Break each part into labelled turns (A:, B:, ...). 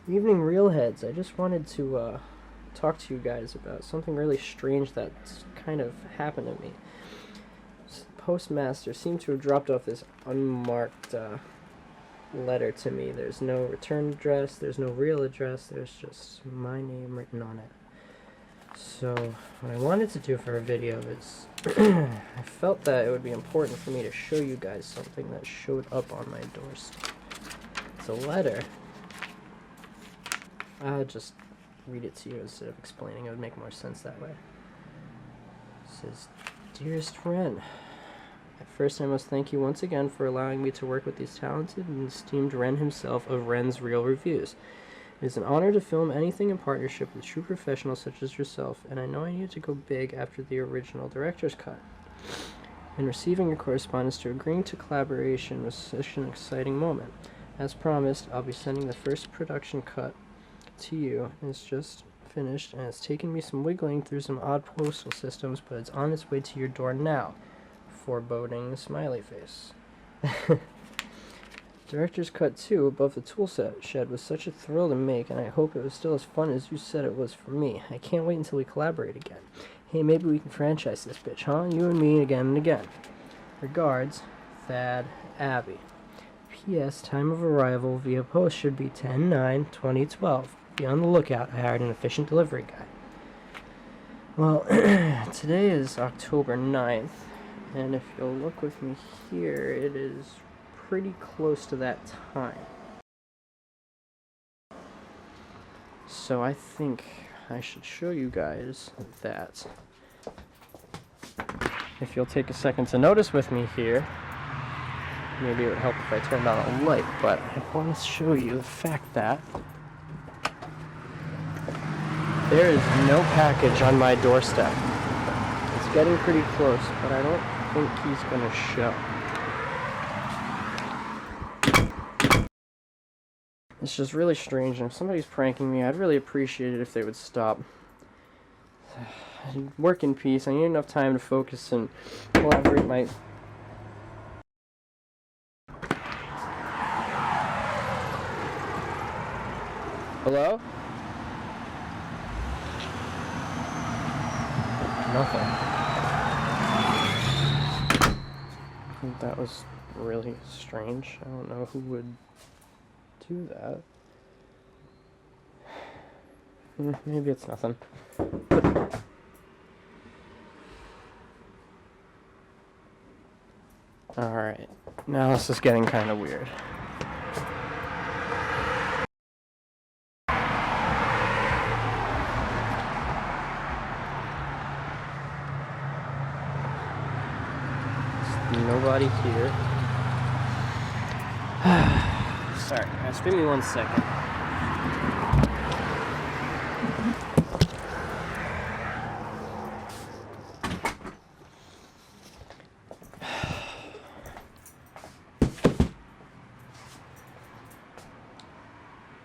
A: Evening Reelheads, I just wanted to talk to you guys about something really strange that's kind of happened to me. The postmaster seemed to have dropped off this unmarked letter to me. There's no return address, there's no real address, there's just my name written on it. So, what I wanted to do for a video is, I felt that it would be important for me to show you guys something that showed up on my doorstep. It's a letter. I'll just read it to you instead of explaining. It would make more sense that way. It says, "Dearest Ren, at first I must thank you once again for allowing me to work with these talented and esteemed Ren himself of Ren's Real Reviews. It is an honor to film anything in partnership with true professionals such as yourself, and I know I needed to go big after the original director's cut. And receiving your correspondence to agreeing to collaboration was such an exciting moment. As promised, I'll be sending the first production cut to you. It's just finished, and it's taken me some wiggling through some odd postal systems, but it's on its way to your door now. Foreboding smiley face." Director's Cut 2 above the tool shed was such a thrill to make, and I hope it was still as fun as you said it was for me. I can't wait until we collaborate again. Hey, maybe we can franchise this bitch, huh? You and me again and again. Regards, Thad Abbey. P.S. Time of arrival via post should be 10/9/2012. Be on the lookout. I hired an efficient delivery guy. Well, today is October 9th, and if you'll look with me here, it is pretty close to that time. So I think I should show you guys that. If you'll take a second to notice with me here, maybe it would help if I turned on a light, but I want to show you the fact that there is no package on my doorstep. It's getting pretty close, but I don't think he's going to show. It's just really strange, and if somebody's pranking me, I'd really appreciate it if they would stop. Work in peace. I need enough time to focus and collaborate my... Hello? Nothing. That was really strange. I don't know who would do that. Maybe it's nothing. Alright, now this is getting kind of weird. There's nobody here. Sorry guys, give me 1 second.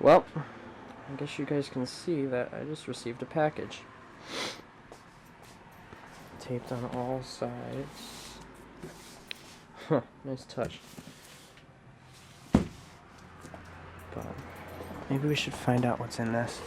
A: Well, I guess you guys can see that I just received a package. Taped on all sides. Huh, nice touch. But maybe we should find out what's in this.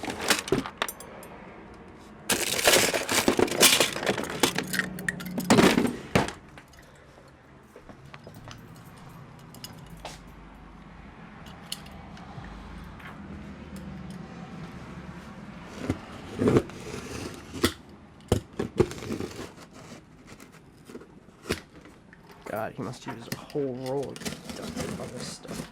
A: God, he must use a whole roll of duct tape on this stuff.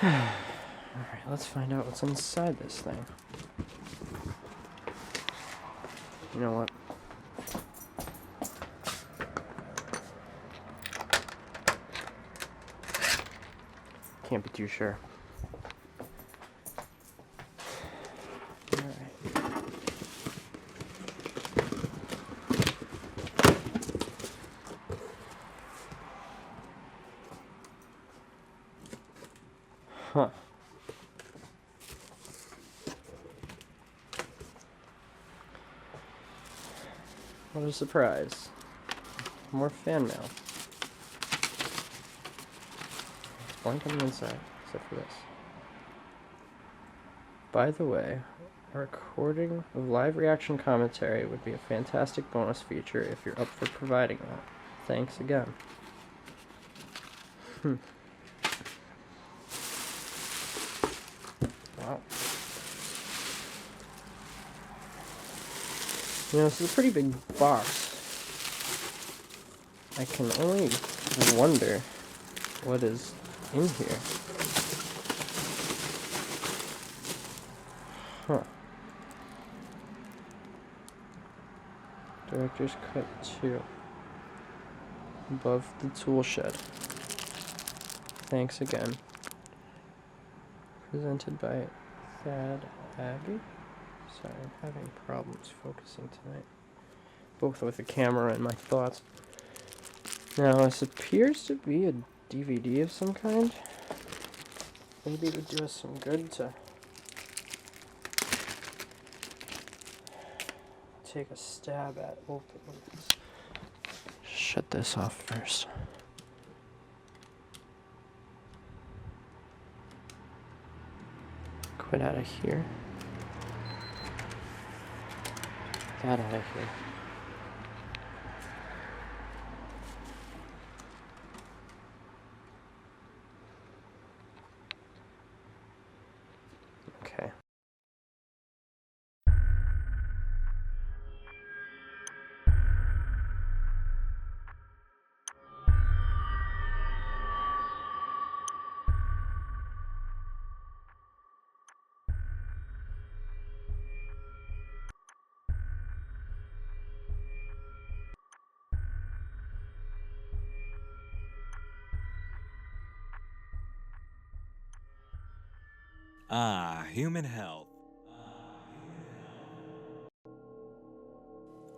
A: Alright, let's find out what's inside this thing. You know what? Can't be too sure. Huh. What a surprise. More fan mail. blank on the inside, except for this. By the way, a recording of live reaction commentary would be a fantastic bonus feature if you're up for providing that. Thanks again. Wow. You know, this is a pretty big box. I can only wonder what is in here. Huh. Director's Cut 2. Above the tool shed. Thanks again. Presented by Thad Abbey. Sorry, I'm having problems focusing tonight. Both with the camera and my thoughts. Now, this appears to be a DVD of some kind. Maybe it would do us some good to take a stab at opening this. Shut this off first. Quit out of here. That out of here. Okay.
B: Human health.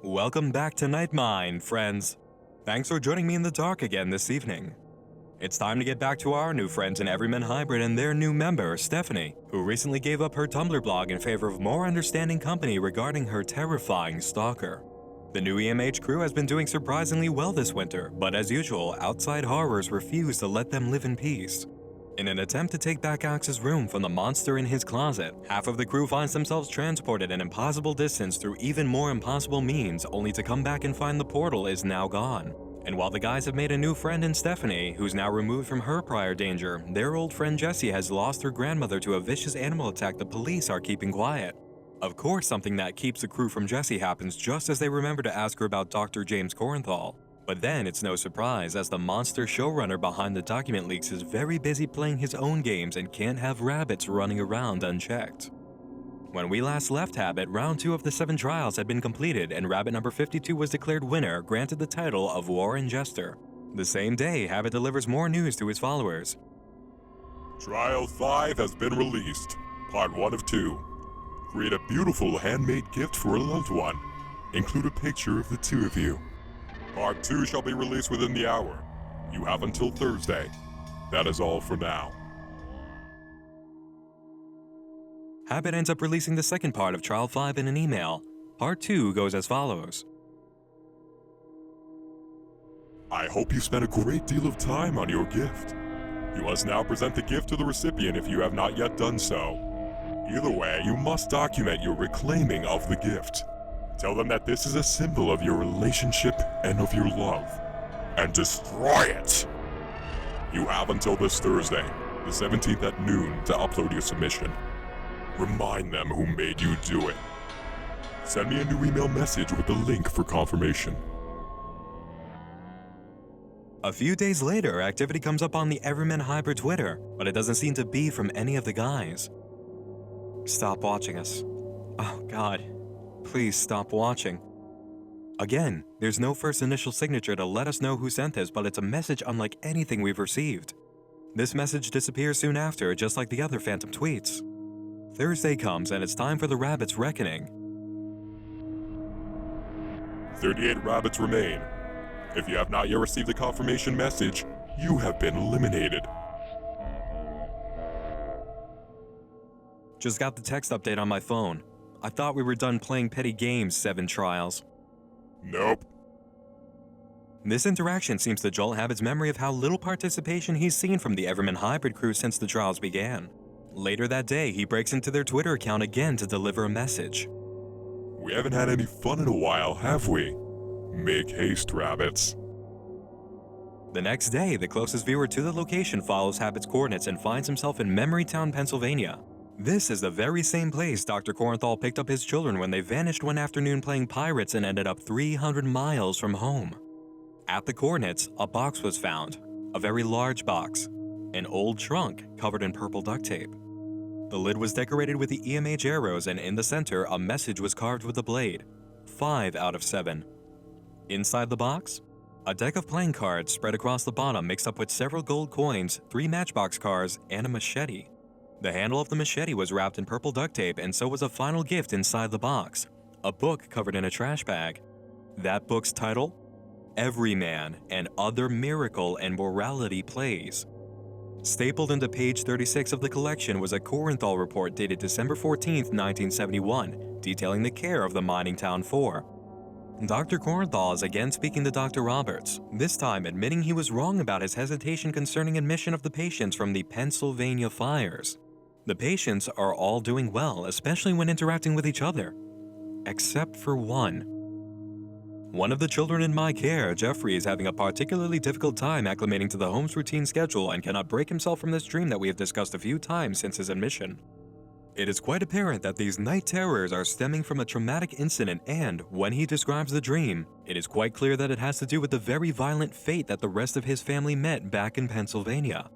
B: Welcome back to Night Mind, friends. Thanks for joining me in the dark again this evening. It's time to get back to our new friends in Everyman Hybrid and their new member, Stephanie, who recently gave up her Tumblr blog in favor of more understanding company regarding her terrifying stalker. The new EMH crew has been doing surprisingly well this winter, but as usual, outside horrors refuse to let them live in peace. In an attempt to take back Alex's room from the monster in his closet, half of the crew finds themselves transported an impossible distance through even more impossible means, only to come back and find the portal is now gone. And while the guys have made a new friend in Stephanie, who's now removed from her prior danger, their old friend Jessie has lost her grandmother to a vicious animal attack the police are keeping quiet. Of course, something that keeps the crew from Jessie happens just as they remember to ask her about Dr. James Corenthal. But then it's no surprise, as the monster showrunner behind the document leaks is very busy playing his own games and can't have rabbits running around unchecked. When we last left Habit, round 2 of the 7 trials had been completed and rabbit number 52 was declared winner, granted the title of Warren Jester. The same day, Habit delivers more news to his followers.
C: Trial 5 has been released, part 1 of 2. Create a beautiful handmade gift for a loved one. Include a picture of the 2 of you. Part 2 shall be released within the hour. You have until Thursday. That is all for now.
B: Habit ends up releasing the second part of Trial 5 in an email. Part 2 goes as follows.
C: I hope you spent a great deal of time on your gift. You must now present the gift to the recipient if you have not yet done so. Either way, you must document your reclaiming of the gift. Tell them that this is a symbol of your relationship and of your love. And destroy it! You have until this Thursday, the 17th at noon, to upload your submission. Remind them who made you do it. Send me a new email message with the link for confirmation.
B: A few days later, activity comes up on the Everyman Hybrid Twitter, but it doesn't seem to be from any of the guys. Stop watching us. Oh God. Please stop watching. Again, there's no first initial signature to let us know who sent this, but it's a message unlike anything we've received. This message disappears soon after, just like the other phantom tweets. Thursday comes and it's time for the rabbit's reckoning.
C: 38 rabbits remain. If you have not yet received the confirmation message, you have been eliminated.
B: Just got the text update on my phone. I thought we were done playing petty games, 7 trials.
C: Nope.
B: This interaction seems to jolt Habit's memory of how little participation he's seen from the Everyman Hybrid crew since the trials began. Later that day, he breaks into their Twitter account again to deliver a message.
C: We haven't had any fun in a while, have we? Make haste, rabbits.
B: The next day, the closest viewer to the location follows Habit's coordinates and finds himself in Memorytown, Pennsylvania. This is the very same place Dr. Corenthal picked up his children when they vanished one afternoon playing pirates and ended up 300 miles from home. At the coordinates, a box was found, a very large box, an old trunk covered in purple duct tape. The lid was decorated with the EMH arrows, and in the center, a message was carved with a blade. 5 out of 7. Inside the box, a deck of playing cards spread across the bottom mixed up with several gold coins, 3 matchbox cars, and a machete. The handle of the machete was wrapped in purple duct tape, and so was a final gift inside the box, a book covered in a trash bag. That book's title? Everyman and Other Miracle and Morality Plays. Stapled into page 36 of the collection was a Corenthal report dated December 14, 1971, detailing the care of the mining town 4. Dr. Corenthal is again speaking to Dr. Roberts, this time admitting he was wrong about his hesitation concerning admission of the patients from the Pennsylvania fires. The patients are all doing well, especially when interacting with each other. Except for one. One of the children in my care, Jeffrey, is having a particularly difficult time acclimating to the home's routine schedule and cannot break himself from this dream that we have discussed a few times since his admission. It is quite apparent that these night terrors are stemming from a traumatic incident, and when he describes the dream, it is quite clear that it has to do with the very violent fate that the rest of his family met back in Pennsylvania.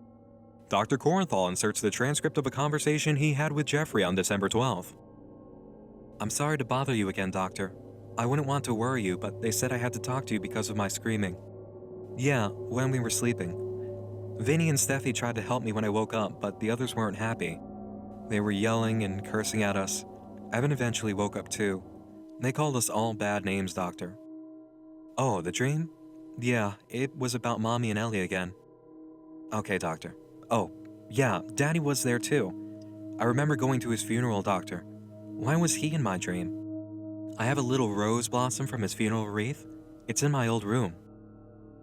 B: Dr. Corenthal inserts the transcript of a conversation he had with Jeffrey on December 12th. I'm sorry to bother you again, Doctor. I wouldn't want to worry you, but they said I had to talk to you because of my screaming. Yeah, when we were sleeping. Vinny and Steffi tried to help me when I woke up, but the others weren't happy. They were yelling and cursing at us. Evan eventually woke up too. They called us all bad names, Doctor. Oh, the dream? Yeah, it was about Mommy and Ellie again. Okay, Doctor. Oh, yeah, Daddy was there too. I remember going to his funeral, Doctor. Why was he in my dream? I have a little rose blossom from his funeral wreath. It's in my old room.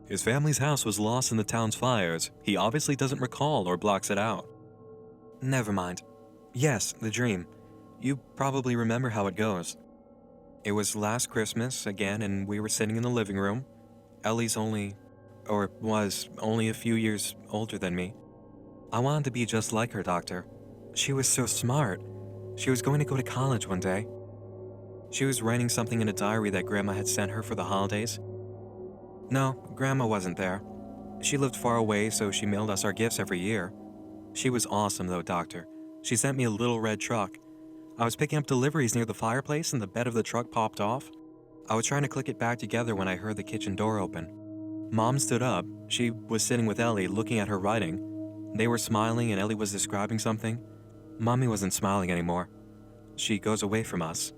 B: His family's house was lost in the town's fires. He obviously doesn't recall or blocks it out. Never mind. Yes, the dream. You probably remember how it goes. It was last Christmas, again, and we were sitting in the living room. Ellie's was only a few years older than me. I wanted to be just like her, Doctor. She was so smart. She was going to go to college one day. She was writing something in a diary that Grandma had sent her for the holidays. No, Grandma wasn't there. She lived far away, so she mailed us our gifts every year. She was awesome, though, Doctor. She sent me a little red truck. I was picking up deliveries near the fireplace and the bed of the truck popped off. I was trying to click it back together when I heard the kitchen door open. Mom stood up. She was sitting with Ellie, looking at her writing. They were smiling and Ellie was describing something. Mommy wasn't smiling anymore. She goes away from us.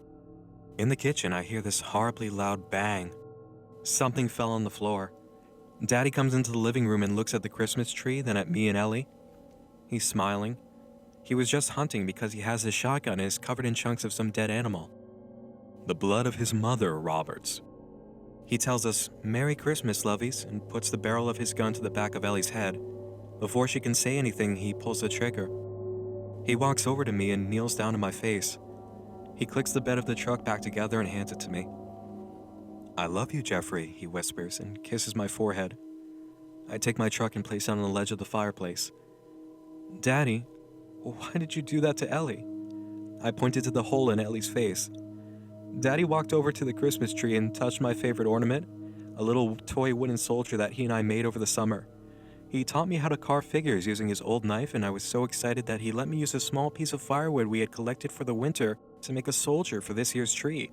B: In the kitchen, I hear this horribly loud bang. Something fell on the floor. Daddy comes into the living room and looks at the Christmas tree, then at me and Ellie. He's smiling. He was just hunting because he has his shotgun and is covered in chunks of some dead animal. The blood of his mother, Roberts. He tells us, "Merry Christmas, lovies," and puts the barrel of his gun to the back of Ellie's head. Before she can say anything, he pulls the trigger. He walks over to me and kneels down in my face. He clicks the bed of the truck back together and hands it to me. "I love you, Jeffrey," he whispers and kisses my forehead. I take my truck and place it on the ledge of the fireplace. "Daddy, why did you do that to Ellie?" I pointed to the hole in Ellie's face. Daddy walked over to the Christmas tree and touched my favorite ornament, a little toy wooden soldier that he and I made over the summer. He taught me how to carve figures using his old knife, and I was so excited that he let me use a small piece of firewood we had collected for the winter to make a soldier for this year's tree.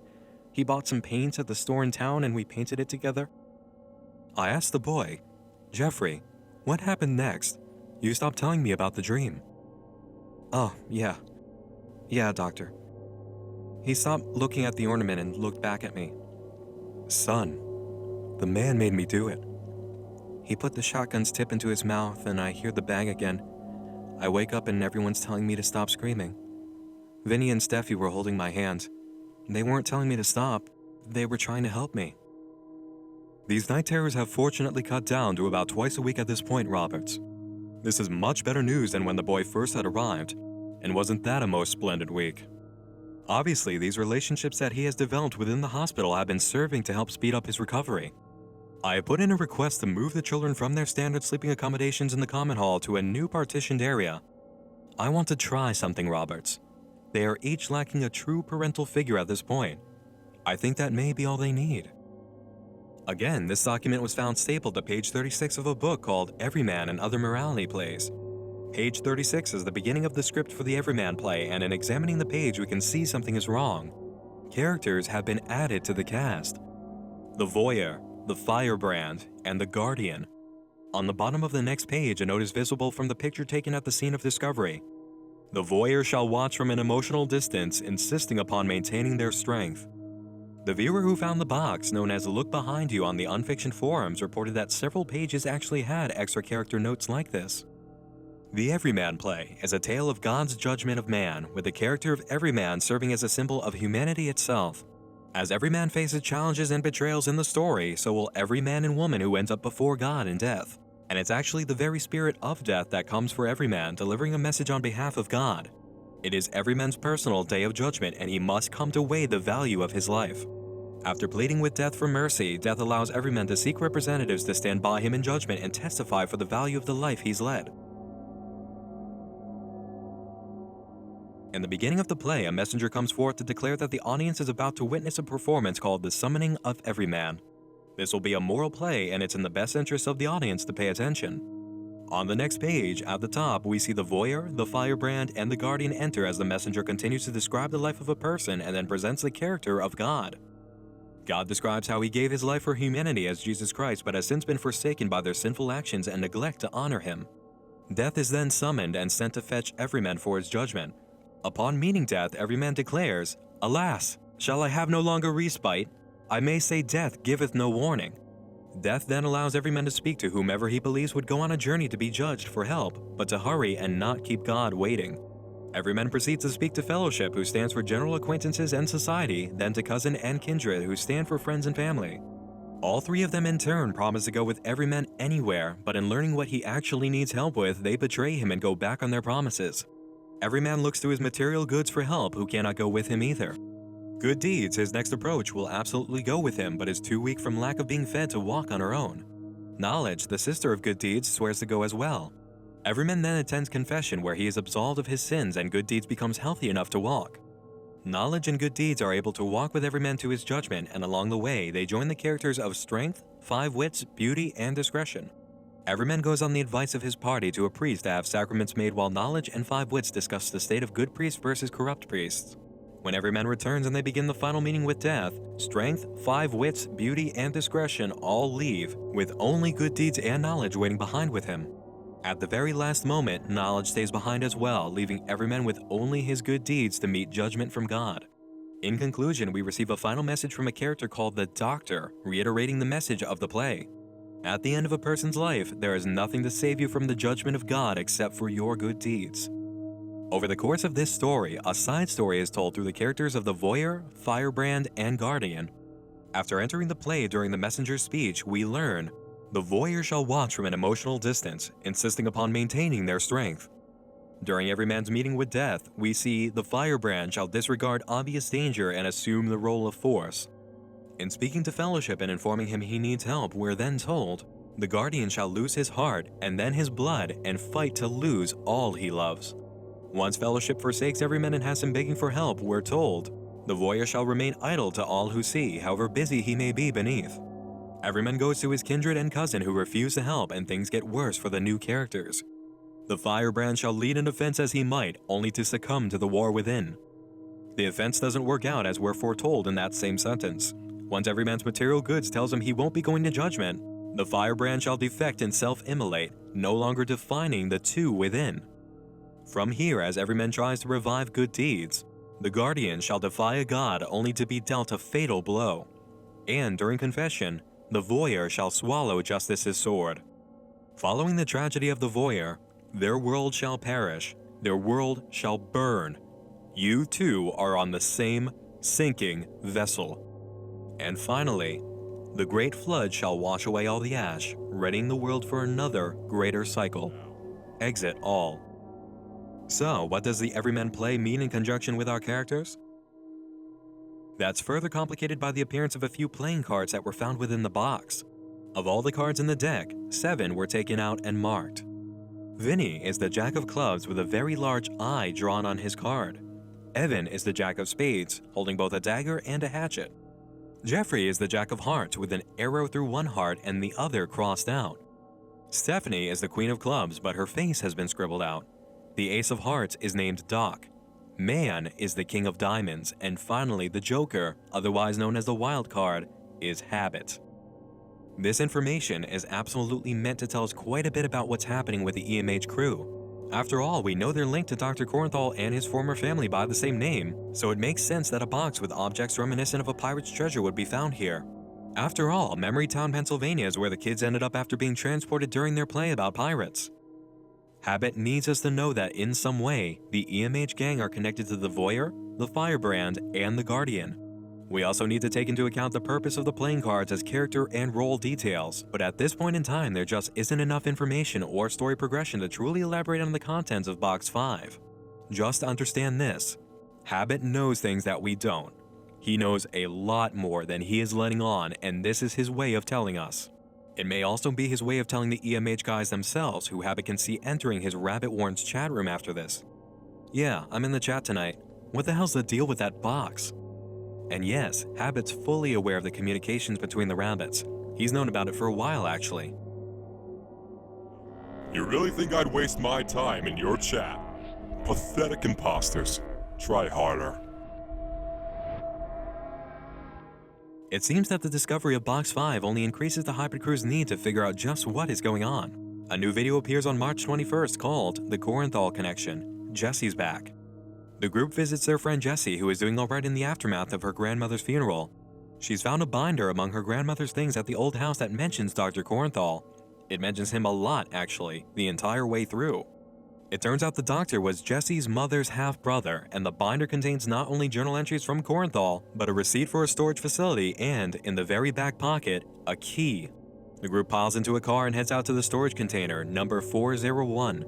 B: He bought some paint at the store in town and we painted it together. I asked the boy, "Jeffrey, what happened next? You stopped telling me about the dream." "Oh, yeah. Yeah, Doctor." He stopped looking at the ornament and looked back at me. "Son, the man made me do it." He put the shotgun's tip into his mouth and I hear the bang again. I wake up and everyone's telling me to stop screaming. Vinny and Steffi were holding my hand. They weren't telling me to stop. They were trying to help me. These night terrors have fortunately cut down to about twice a week at this point, Roberts. This is much better news than when the boy first had arrived, and wasn't that a most splendid week? Obviously, these relationships that he has developed within the hospital have been serving to help speed up his recovery. I have put in a request to move the children from their standard sleeping accommodations in the common hall to a new partitioned area. I want to try something, Roberts. They are each lacking a true parental figure at this point. I think that may be all they need. Again, this document was found stapled to page 36 of a book called Everyman and Other Morality Plays. Page 36 is the beginning of the script for the Everyman play, and in examining the page we can see something is wrong. Characters have been added to the cast. The Voyeur, the Firebrand, and the Guardian. On the bottom of the next page, a note is visible from the picture taken at the scene of discovery. The Voyeur shall watch from an emotional distance, insisting upon maintaining their strength. The viewer who found the box, known as Look Behind You on the Unfiction forums, reported that several pages actually had extra character notes like this. The Everyman play is a tale of God's judgment of man, with the character of Everyman serving as a symbol of humanity itself. As every man faces challenges and betrayals in the story, so will every man and woman who ends up before God in death. And it's actually the very spirit of death that comes for every man, delivering a message on behalf of God. It is every man's personal day of judgment, and he must come to weigh the value of his life. After pleading with death for mercy, death allows every man to seek representatives to stand by him in judgment and testify for the value of the life he's led. In the beginning of the play, a messenger comes forth to declare that the audience is about to witness a performance called The Summoning of Everyman. This will be a moral play, and it's in the best interest of the audience to pay attention. On the next page, at the top, we see the Voyeur, the Firebrand, and the Guardian enter as the messenger continues to describe the life of a person and then presents the character of God. God describes how he gave his life for humanity as Jesus Christ, but has since been forsaken by their sinful actions and neglect to honor him. Death is then summoned and sent to fetch Everyman for his judgment. Upon meeting death, Everyman declares, "Alas, shall I have no longer respite? I may say death giveth no warning." Death then allows Everyman to speak to whomever he believes would go on a journey to be judged for help, but to hurry and not keep God waiting. Everyman proceeds to speak to Fellowship, who stands for general acquaintances and society, then to Cousin and Kindred, who stand for friends and family. All three of them in turn promise to go with Everyman anywhere, but in learning what he actually needs help with, they betray him and go back on their promises. Everyman looks to his material goods for help, who cannot go with him either. Good Deeds, his next approach, will absolutely go with him, but is too weak from lack of being fed to walk on her own. Knowledge, the sister of Good Deeds, swears to go as well. Everyman then attends confession, where he is absolved of his sins and Good Deeds becomes healthy enough to walk. Knowledge and Good Deeds are able to walk with Everyman to his judgment, and along the way, they join the characters of Strength, Five Wits, Beauty, and Discretion. Everyman goes on the advice of his party to a priest to have sacraments made, while Knowledge and Five Wits discuss the state of good priests versus corrupt priests. When Everyman returns and they begin the final meeting with death, Strength, Five Wits, Beauty, and Discretion all leave, with only Good Deeds and Knowledge waiting behind with him. At the very last moment, Knowledge stays behind as well, leaving Everyman with only his good deeds to meet judgment from God. In conclusion, we receive a final message from a character called the Doctor, reiterating the message of the play. At the end of a person's life, there is nothing to save you from the judgment of God except for your good deeds. Over the course of this story, a side story is told through the characters of the Voyeur, Firebrand, and Guardian. After entering the play during the messenger's speech, we learn, the Voyeur shall watch from an emotional distance, insisting upon maintaining their strength. During Everyman's meeting with death, we see the Firebrand shall disregard obvious danger and assume the role of force. In speaking to Fellowship and informing him he needs help, we're then told, the Guardian shall lose his heart and then his blood and fight to lose all he loves. Once Fellowship forsakes Everyman and has him begging for help, we're told, the Voyeur shall remain idle to all who see, however busy he may be beneath. Everyman goes to his kindred and cousin who refuse to help, and things get worse for the new characters. The Firebrand shall lead an offense as he might, only to succumb to the war within. The offense doesn't work out as we're foretold in that same sentence. Once Everyman's material goods tells him he won't be going to judgment, the Firebrand shall defect and self-immolate, no longer defining the two within. From here, as Everyman tries to revive good deeds, the Guardian shall defy a god only to be dealt a fatal blow. And during confession, the Voyeur shall swallow Justice's sword. Following the tragedy of the Voyeur, their world shall perish, their world shall burn. You too are on the same sinking vessel. And finally, The great flood shall wash away all the ash, readying the world for another, greater cycle. Exit all. So, what does the Everyman play mean in conjunction with our characters? That's further complicated by the appearance of a few playing cards that were found within the box. Of all the cards in the deck, 7 were taken out and marked. Vinny is the Jack of Clubs with a very large eye drawn on his card. Evan is the Jack of Spades, holding both a dagger and a hatchet. Jeffrey is the Jack of Hearts with an arrow through one heart and the other crossed out. Stephanie is the Queen of Clubs, but her face has been scribbled out. The Ace of Hearts is named Doc. Man is the King of Diamonds, and finally the Joker, otherwise known as the Wild Card, is Habit. This information is absolutely meant to tell us quite a bit about what's happening with the EMH crew. After all, we know they're linked to Dr. Corenthal and his former family by the same name, so it makes sense that a box with objects reminiscent of a pirate's treasure would be found here. After all, Memory Town, Pennsylvania is where the kids ended up after being transported during their play about pirates. Habit needs us to know that in some way, the EMH gang are connected to the Voyeur, the Firebrand, and the Guardian. We also need to take into account the purpose of the playing cards as character and role details, but at this point in time there just isn't enough information or story progression to truly elaborate on the contents of Box 5. Just understand this: Habit knows things that we don't. He knows a lot more than he is letting on, and this is his way of telling us. It may also be his way of telling the EMH guys themselves, who Habit can see entering his Rabbit Warren's chat room after this. Yeah, I'm in the chat tonight. What the hell's the deal with that box? And yes, Habit's fully aware of the communications between the rabbits. He's known about it for a while, actually.
C: You really think I'd waste my time in your chat? Pathetic imposters. Try harder.
B: It seems that the discovery of Box 5 only increases the Hybrid crew's need to figure out just what is going on. A new video appears on March 21st called The Corenthal Connection. Jesse's back. The group visits their friend Jessie, who is doing alright in the aftermath of her grandmother's funeral. She's found a binder among her grandmother's things at the old house that mentions Dr. Corenthal. It mentions him a lot, actually, the entire way through. It turns out the doctor was Jessie's mother's half-brother, and the binder contains not only journal entries from Corenthal, but a receipt for a storage facility and, in the very back pocket, a key. The group piles into a car and heads out to the storage container, number 401.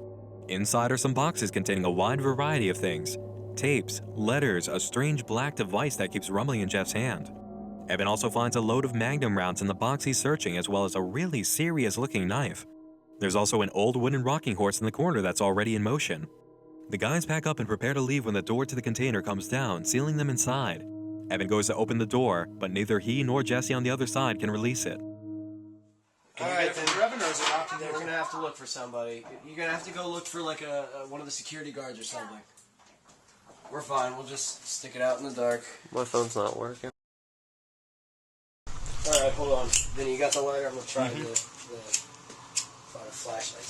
B: Inside are some boxes containing a wide variety of things. Tapes, letters, a strange black device that keeps rumbling in Jeff's hand. Evan also finds a load of Magnum rounds in the box he's searching, as well as a really serious-looking knife. There's also an old wooden rocking horse in the corner that's already in motion. The guys pack up and prepare to leave when the door to the container comes down, sealing them inside. Evan goes to open the door, but neither he nor Jesse on the other side can release it.
A: Alright, then revenues are locked in there. We're gonna have to look for somebody. You're gonna have to go look for like one of the security guards or something. We're fine, we'll just stick it out in the dark.
D: My phone's not working.
A: Alright, hold on. Vinny, you got the lighter? I'm gonna try the find a flashlight.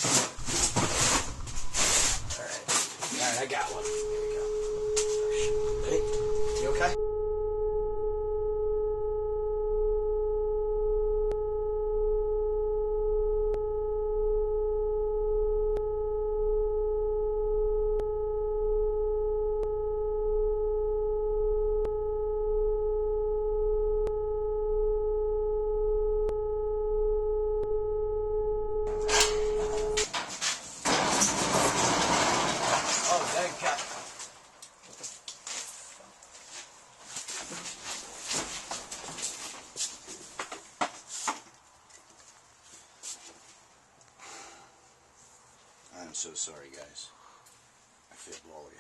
A: Alright, I got one. Here we go. Vinny, you okay?
E: I'm so sorry, guys. I failed all of you.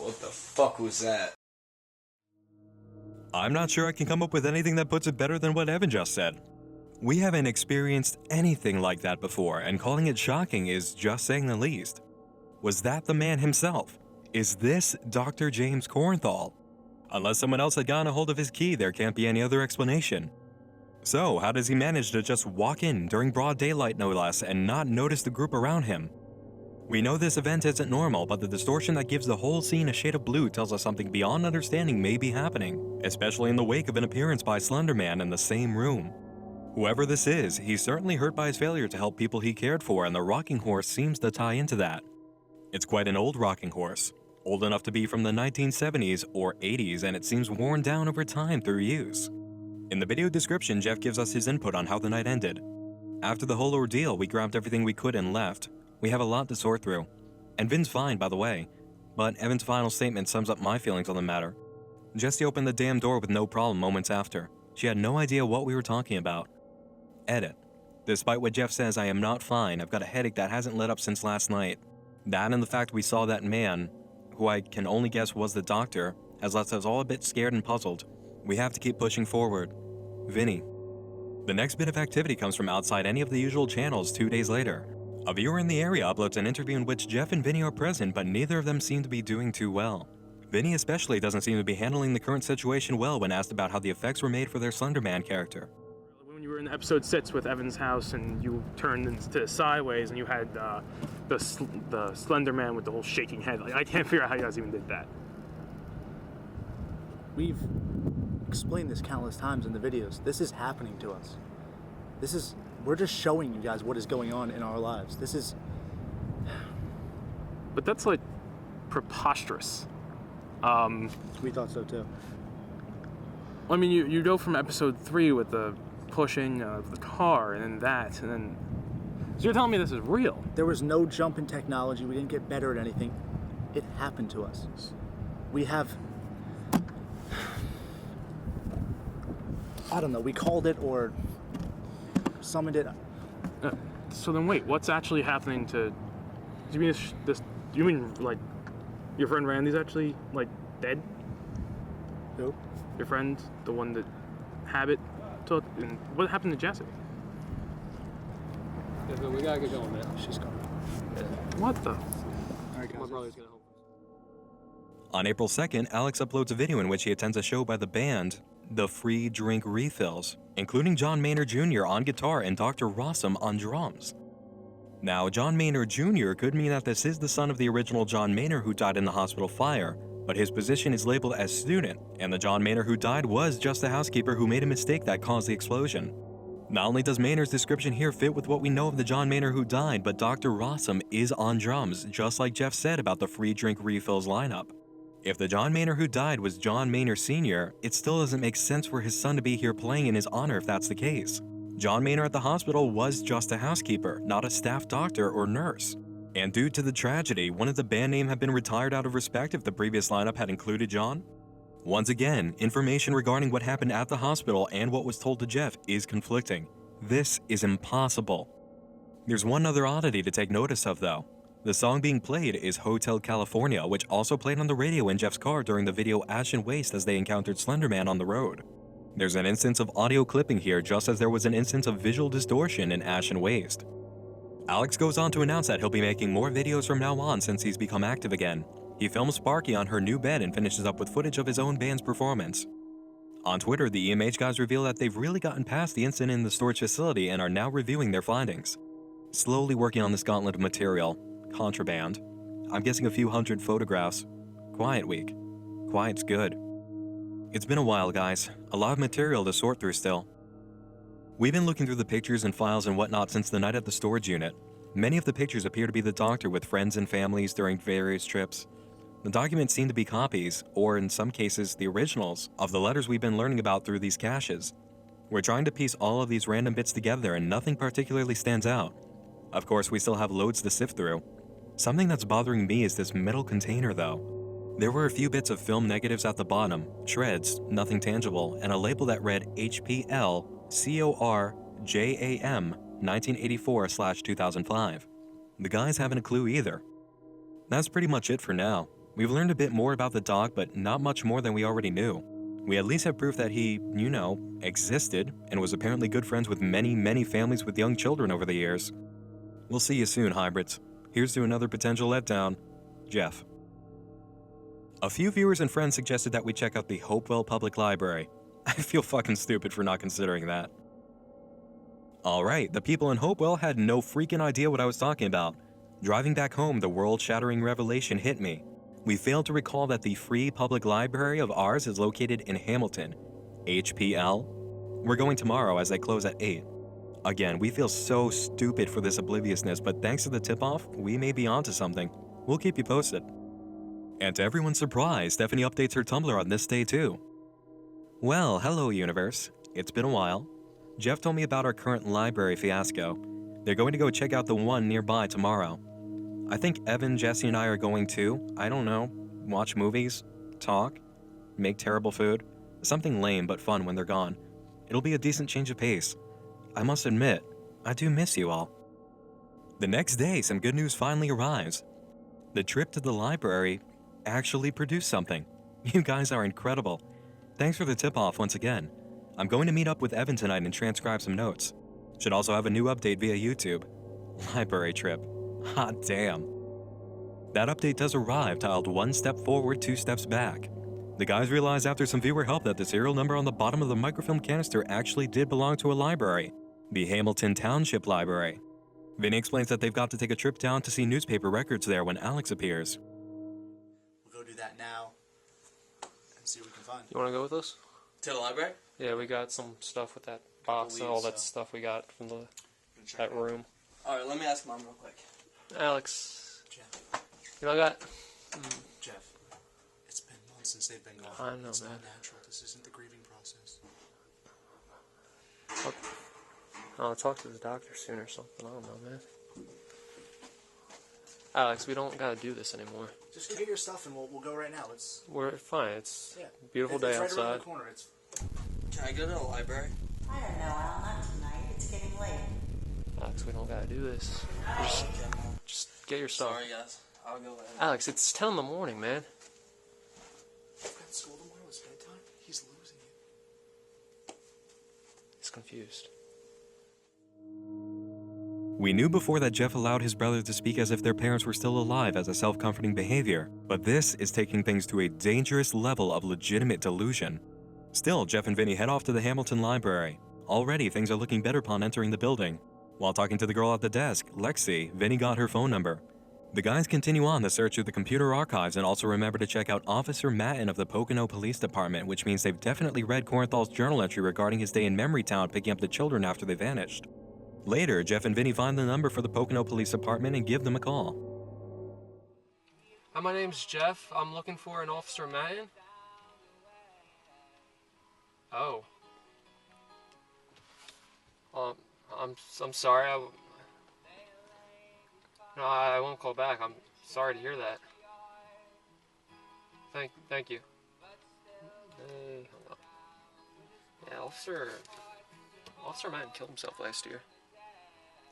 A: What the fuck was that?
B: I'm not sure I can come up with anything that puts it better than what Evan just said. We haven't experienced anything like that before, and calling it shocking is just saying the least. Was that the man himself? Is this Dr. James Corenthal? Unless someone else had gotten a hold of his key, there can't be any other explanation. So, how does he manage to just walk in during broad daylight no less and not notice the group around him? We know this event isn't normal, but the distortion that gives the whole scene a shade of blue tells us something beyond understanding may be happening, especially in the wake of an appearance by Slender Man in the same room. Whoever this is, he's certainly hurt by his failure to help people he cared for, and the rocking horse seems to tie into that. It's quite an old rocking horse, old enough to be from the 1970s or 80s, and it seems worn down over time through use. In the video description, Jeff gives us his input on how the night ended. After the whole ordeal, we grabbed everything we could and left. We have a lot to sort through. And Vin's fine, by the way. But Evan's final statement sums up my feelings on the matter. Jessie opened the damn door with no problem moments after. She had no idea what we were talking about. Edit. Despite what Jeff says, I am not fine. I've got a headache that hasn't let up since last night. That and the fact we saw that man, who I can only guess was the doctor, has left us all a bit scared and puzzled. We have to keep pushing forward. Vinny. The next bit of activity comes from outside any of the usual channels 2 days later. A viewer in the area uploads an interview in which Jeff and Vinny are present, but neither of them seem to be doing too well. Vinny especially doesn't seem to be handling the current situation well when asked about how the effects were made for their Slender Man character.
D: When you were in episode 6 with Evan's house and you turned into sideways and you had the Slender Man with the whole shaking head, like, I can't figure out how you guys even did that.
F: We've explained this countless times in the videos. This is happening to us. We're just showing you guys what is going on in our lives.
D: But that's like preposterous.
F: We thought so too.
D: I mean, you go from episode 3 with the pushing of the car and then that, and then... So you're telling me this is real?
F: There was no jump in technology. We didn't get better at anything. It happened to us. We have... I don't know, we called it or summoned it.
D: So then wait, what's actually happening to... Do you mean you mean, like, your friend Randy's actually, like, dead?
F: Who?
D: Your friend, the one that Habit took, and what happened to Jesse?
G: Yeah, but we gotta get going, man.
F: She's gone.
D: What the?
F: All right, guys.
G: My brother's gonna help us.
B: On April 2nd, Alex uploads a video in which he attends a show by the band, The Free Drink Refills, including John Maynard Jr. on guitar and Dr. Rossum on drums. Now, John Maynard Jr. could mean that this is the son of the original John Maynard who died in the hospital fire, but his position is labeled as student, and the John Maynard who died was just the housekeeper who made a mistake that caused the explosion. Not only does Maynard's description here fit with what we know of the John Maynard who died, but Dr. Rossum is on drums, just like Jeff said about the Free Drink Refills lineup. If the John Maynard who died was John Maynard Sr., it still doesn't make sense for his son to be here playing in his honor if that's the case. John Maynard at the hospital was just a housekeeper, not a staff doctor or nurse. And due to the tragedy, wouldn't the band name have been retired out of respect if the previous lineup had included John? Once again, information regarding what happened at the hospital and what was told to Jeff is conflicting. This is impossible. There's one other oddity to take notice of though. The song being played is Hotel California, which also played on the radio in Jeff's car during the video Ash and Waste as they encountered Slender Man on the road. There's an instance of audio clipping here just as there was an instance of visual distortion in Ash and Waste. Alex goes on to announce that he'll be making more videos from now on since he's become active again. He films Sparky on her new bed and finishes up with footage of his own band's performance. On Twitter, the EMH guys reveal that they've really gotten past the incident in the storage facility and are now reviewing their findings. Slowly working on this gauntlet of material. Contraband. I'm guessing a few hundred photographs. Quiet week. Quiet's good. It's been a while, guys. A lot of material to sort through still. We've been looking through the pictures and files and whatnot since the night at the storage unit. Many of the pictures appear to be the doctor with friends and families during various trips. The documents seem to be copies, or in some cases, the originals, of the letters we've been learning about through these caches. We're trying to piece all of these random bits together and nothing particularly stands out. Of course, we still have loads to sift through. Something that's bothering me is this metal container though. There were a few bits of film negatives at the bottom, shreds, nothing tangible, and a label that read HPL CORJAM 1984/2005. The guys haven't a clue either. That's pretty much it for now. We've learned a bit more about the dog, but not much more than we already knew. We at least have proof that he, existed and was apparently good friends with many families with young children over the years. We'll see you soon, hybrids. Here's to another potential letdown. Jeff. A few viewers and friends suggested that we check out the Hopewell Public Library. I feel fucking stupid for not considering that. Alright, the people in Hopewell had no freaking idea what I was talking about. Driving back home, the world-shattering revelation hit me. We failed to recall that the free public library of ours is located in Hamilton. HPL? We're going tomorrow as they close at 8. Again, we feel so stupid for this obliviousness, but thanks to the tip-off, we may be onto something. We'll keep you posted. And to everyone's surprise, Stephanie updates her Tumblr on this day too. Well, hello universe. It's been a while. Jeff told me about our current library fiasco. They're going to go check out the one nearby tomorrow. I think Evan, Jesse, and I are going too. I don't know. Watch movies, talk, make terrible food. Something lame but fun when they're gone. It'll be a decent change of pace. I must admit, I do miss you all. The next day, some good news finally arrives. The trip to the library actually produced something. You guys are incredible. Thanks for the tip-off once again. I'm going to meet up with Evan tonight and transcribe some notes. Should also have a new update via YouTube. Library trip. Hot damn. That update does arrive titled 1 step forward, 2 steps back. The guys realized after some viewer help that the serial number on the bottom of the microfilm canister actually did belong to a library. The Hamilton Township Library. Vinny explains that they've got to take a trip down to see newspaper records there when Alex appears.
F: We'll go do that now and see what we can find.
G: You want to go with us?
H: To the library?
G: Yeah, we got some stuff with that box and all that stuff we got from that room.
H: Alright, let me ask Mom real quick.
G: Alex,
F: Jeff,
G: you know I got...
F: Jeff, it's been months since they've been gone.
G: I know,
F: it's
G: man.
F: not natural. This isn't the grieving process.
G: I'll talk to the doctor soon or something. I don't know, man. Alex, we don't gotta do this anymore.
F: Just get your stuff and we'll go right now.
G: We're fine. It's
F: Yeah.
G: a beautiful day
F: It's right
G: outside.
F: around the corner.
H: Can I go to the library?
I: I don't know, Al, not tonight. It's getting late.
G: Alex, we don't gotta do this. Just get your stuff.
H: Sorry, guys. I'll go later.
G: Alex, it's 10 in the morning, man.
F: You've got school tomorrow. It's bedtime. He's losing it.
G: He's confused.
B: We knew before that Jeff allowed his brother to speak as if their parents were still alive as a self-comforting behavior, but this is taking things to a dangerous level of legitimate delusion. Still, Jeff and Vinny head off to the Hamilton Library. Already, things are looking better upon entering the building. While talking to the girl at the desk, Lexi, Vinny got her phone number. The guys continue on the search through the computer archives and also remember to check out Officer Matten of the Pocono Police Department, which means they've definitely read Corenthal's journal entry regarding his day in Memorytown picking up the children after they vanished. Later, Jeff and Vinny find the number for the Pocono Police Department and give them a call.
G: Hi, my name's Jeff. I'm looking for an Officer Matten. Oh. I'm sorry. No, I won't call back. I'm sorry to hear that. Thank you. Hey, hold on. Yeah, Officer Matten killed himself last year.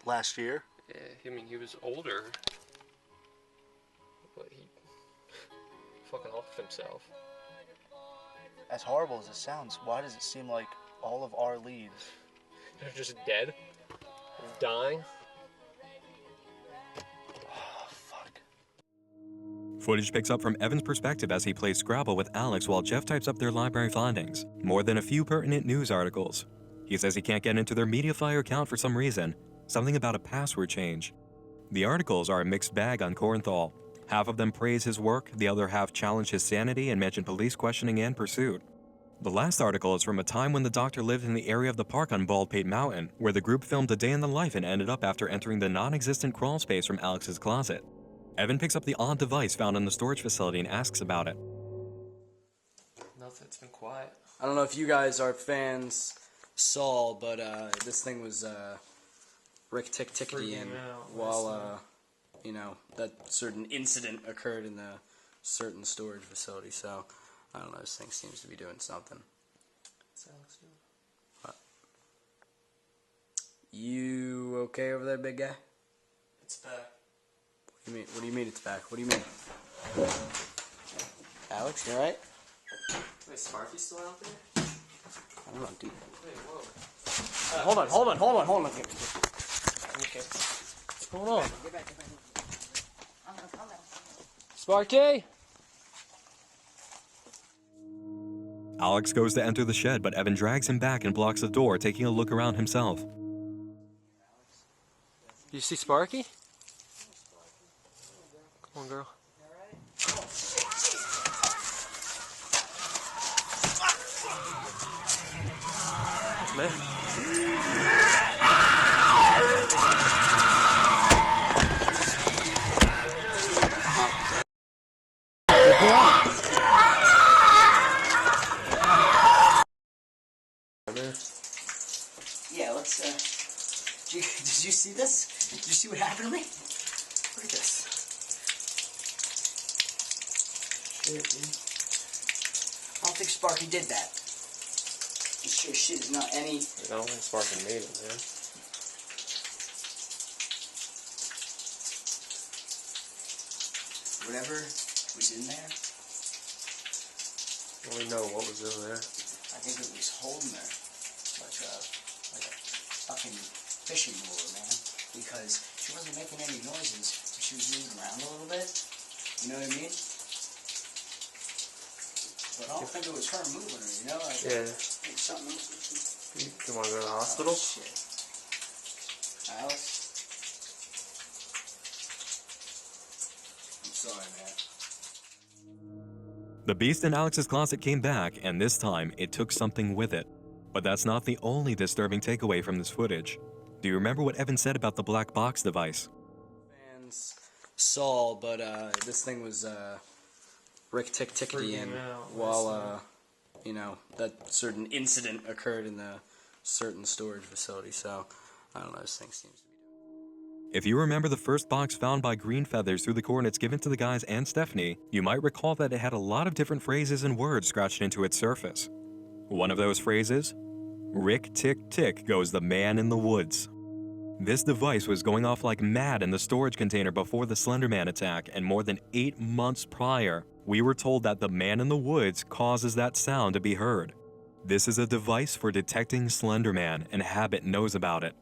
F: Last year?
G: Yeah, I mean, he was older, but he fucking offed himself.
F: As horrible as it sounds, why does it seem like all of our leads...
G: They're just dead? Dying?
F: Oh, fuck.
B: Footage picks up from Evan's perspective as he plays Scrabble with Alex while Jeff types up their library findings. More than a few pertinent news articles. He says he can't get into their MediaFire account for some reason. Something about a password change. The articles are a mixed bag on Corenthal. Half of them praise his work, the other half challenge his sanity and mention police questioning and pursuit. The last article is from a time when the doctor lived in the area of the park on Baldpate Mountain, where the group filmed a day in the life and ended up after entering the non-existent crawl space from Alex's closet. Evan picks up the odd device found in the storage facility and asks about it.
G: Nothing, it's been quiet.
H: I don't know if you guys are fans, Saul, but this thing was Rick Tick-Tickety in while, that certain incident occurred in the certain storage facility, so I don't know, this thing seems to be doing something.
G: What's Alex doing?
H: What? You okay over there, big guy?
G: It's back.
H: What do you mean it's back? What do you mean? Alex, you alright?
G: Wait, Sparky's still out there?
H: I don't know, dude.
G: Wait, whoa.
H: Hold on.
G: Okay. What's going on? Sparky?
B: Alex goes to enter the shed, but Evan drags him back and blocks the door, taking a look around himself.
G: You see Sparky? Come on, girl. man.
H: Yeah, let's, did you see this? Did you see what happened to me? Look at this. Shit, dude. I don't think Sparky did that. This sure shit is not any...
G: I don't think Sparky made it, man.
H: Whatever was in there,
G: I don't know what was in there.
H: I think it was holding her like a fucking fishing lure, man. Because she wasn't making any noises, but she was moving around a little bit. You know what I mean? But I don't think it was her moving her, you know?
G: Yeah.
H: I think something else.
G: You want to go to the hospital?
H: Oh, shit. Alice? I'm sorry, man.
B: The beast in Alex's closet came back, and this time it took something with it. But that's not the only disturbing takeaway from this footage. Do you remember what Evan said about the black box device?
H: Fans saw, but this thing was Rick tickety in while you know, that certain incident occurred in the certain storage facility. So I don't know, this thing seems to be doing.
B: If you remember the first box found by Green Feathers through the coordinates given to the guys and Stephanie, you might recall that it had a lot of different phrases and words scratched into its surface. One of those phrases? Rick tick tick goes the man in the woods. This device was going off like mad in the storage container before the Slender Man attack, and more than 8 months prior, we were told that the man in the woods causes that sound to be heard. This is a device for detecting Slender Man, and Habit knows about it.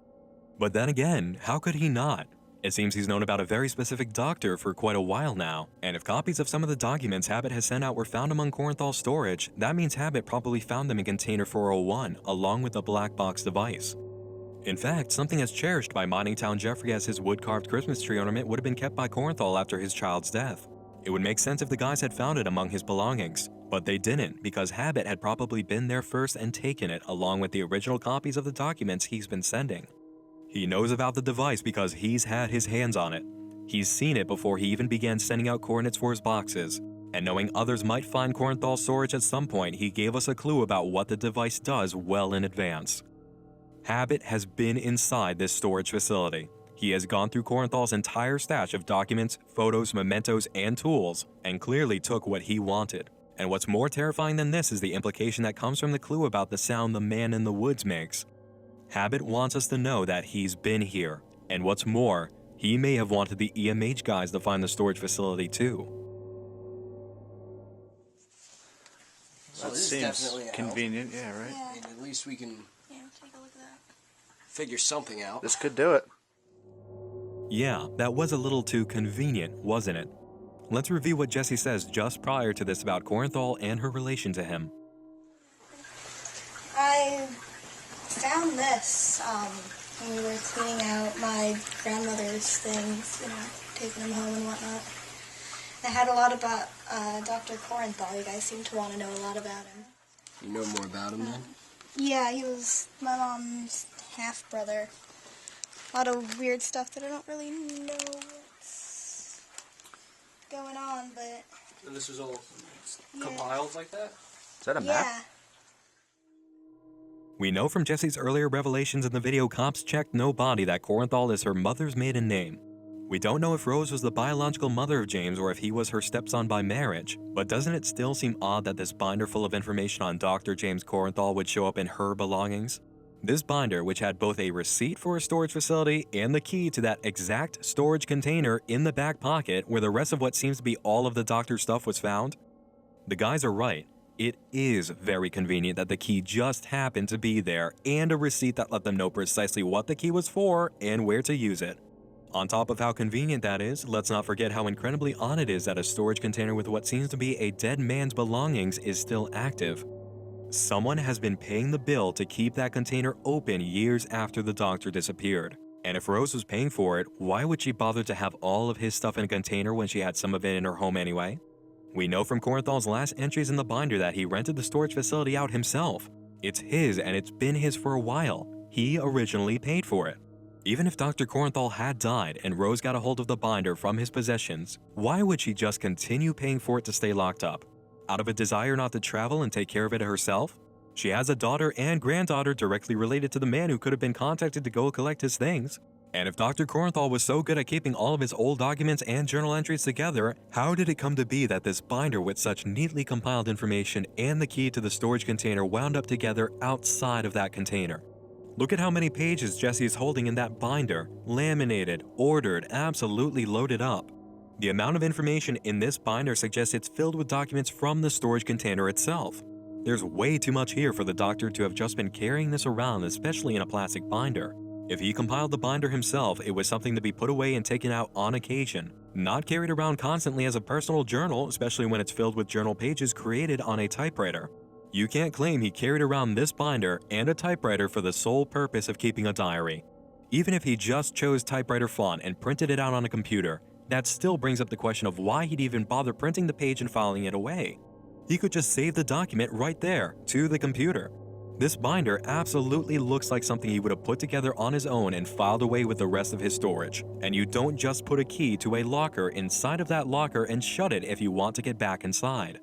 B: But then again, how could he not? It seems he's known about a very specific doctor for quite a while now, and if copies of some of the documents Habit has sent out were found among Corenthal storage, that means Habit probably found them in Container 401, along with the black box device. In fact, something as cherished by Mining Town Jeffrey as his wood-carved Christmas tree ornament would have been kept by Corenthal after his child's death. It would make sense if the guys had found it among his belongings, but they didn't because Habit had probably been there first and taken it along with the original copies of the documents he's been sending. He knows about the device because he's had his hands on it. He's seen it before he even began sending out coordinates for his boxes, and knowing others might find Corenthal storage at some point, he gave us a clue about what the device does well in advance. Habit has been inside this storage facility. He has gone through Corenthal's entire stash of documents, photos, mementos, and tools, and clearly took what he wanted. And what's more terrifying than this is the implication that comes from the clue about the sound the man in the woods makes. Habit wants us to know that he's been here, and what's more, he may have wanted the EMH guys to find the storage facility too.
H: So
F: That
H: this is
F: seems
H: definitely a help.
F: convenient, yeah, right?
I: Yeah.
H: And at least we can
I: Yeah, take a look at that.
H: figure something out.
F: This could do it.
B: Yeah, that was a little too convenient, wasn't it? Let's review what Jessie says just prior to this about Corenthal and her relation to him.
J: I found this when we were cleaning out my grandmother's things, taking them home and whatnot. I had a lot about Dr. Corenthal. You guys seem to want to know a lot about him.
H: You know more about him then?
J: Yeah, he was my mom's half-brother. A lot of weird stuff that I don't really know what's going on, but...
G: And this was all compiled like that?
F: Is that a map?
J: Yeah.
B: We know from Jessie's earlier revelations in the video Cops Checked No Body that Corenthal is her mother's maiden name. We don't know if Rose was the biological mother of James or if he was her stepson by marriage, but doesn't it still seem odd that this binder full of information on Dr. James Corenthal would show up in her belongings? This binder, which had both a receipt for a storage facility and the key to that exact storage container in the back pocket where the rest of what seems to be all of the doctor's stuff was found? The guys are right. It is very convenient that the key just happened to be there and a receipt that let them know precisely what the key was for and where to use it. On top of how convenient that is, let's not forget how incredibly odd it is that a storage container with what seems to be a dead man's belongings is still active. Someone has been paying the bill to keep that container open years after the doctor disappeared. And if Rose was paying for it, why would she bother to have all of his stuff in a container when she had some of it in her home anyway? We know from Corenthal's last entries in the binder that he rented the storage facility out himself. It's his and it's been his for a while. He originally paid for it. Even if Dr. Corenthal had died and Rose got a hold of the binder from his possessions, why would she just continue paying for it to stay locked up? Out of a desire not to travel and take care of it herself? She has a daughter and granddaughter directly related to the man who could have been contacted to go collect his things. And if Dr. Corenthal was so good at keeping all of his old documents and journal entries together, how did it come to be that this binder with such neatly compiled information and the key to the storage container wound up together outside of that container? Look at how many pages Jesse is holding in that binder, laminated, ordered, absolutely loaded up. The amount of information in this binder suggests it's filled with documents from the storage container itself. There's way too much here for the doctor to have just been carrying this around, especially in a plastic binder. If he compiled the binder himself, it was something to be put away and taken out on occasion, not carried around constantly as a personal journal, especially when it's filled with journal pages created on a typewriter. You can't claim he carried around this binder and a typewriter for the sole purpose of keeping a diary. Even if he just chose typewriter font and printed it out on a computer, that still brings up the question of why he'd even bother printing the page and filing it away. He could just save the document right there, to the computer. This binder absolutely looks like something he would have put together on his own and filed away with the rest of his storage. And you don't just put a key to a locker inside of that locker and shut it if you want to get back inside.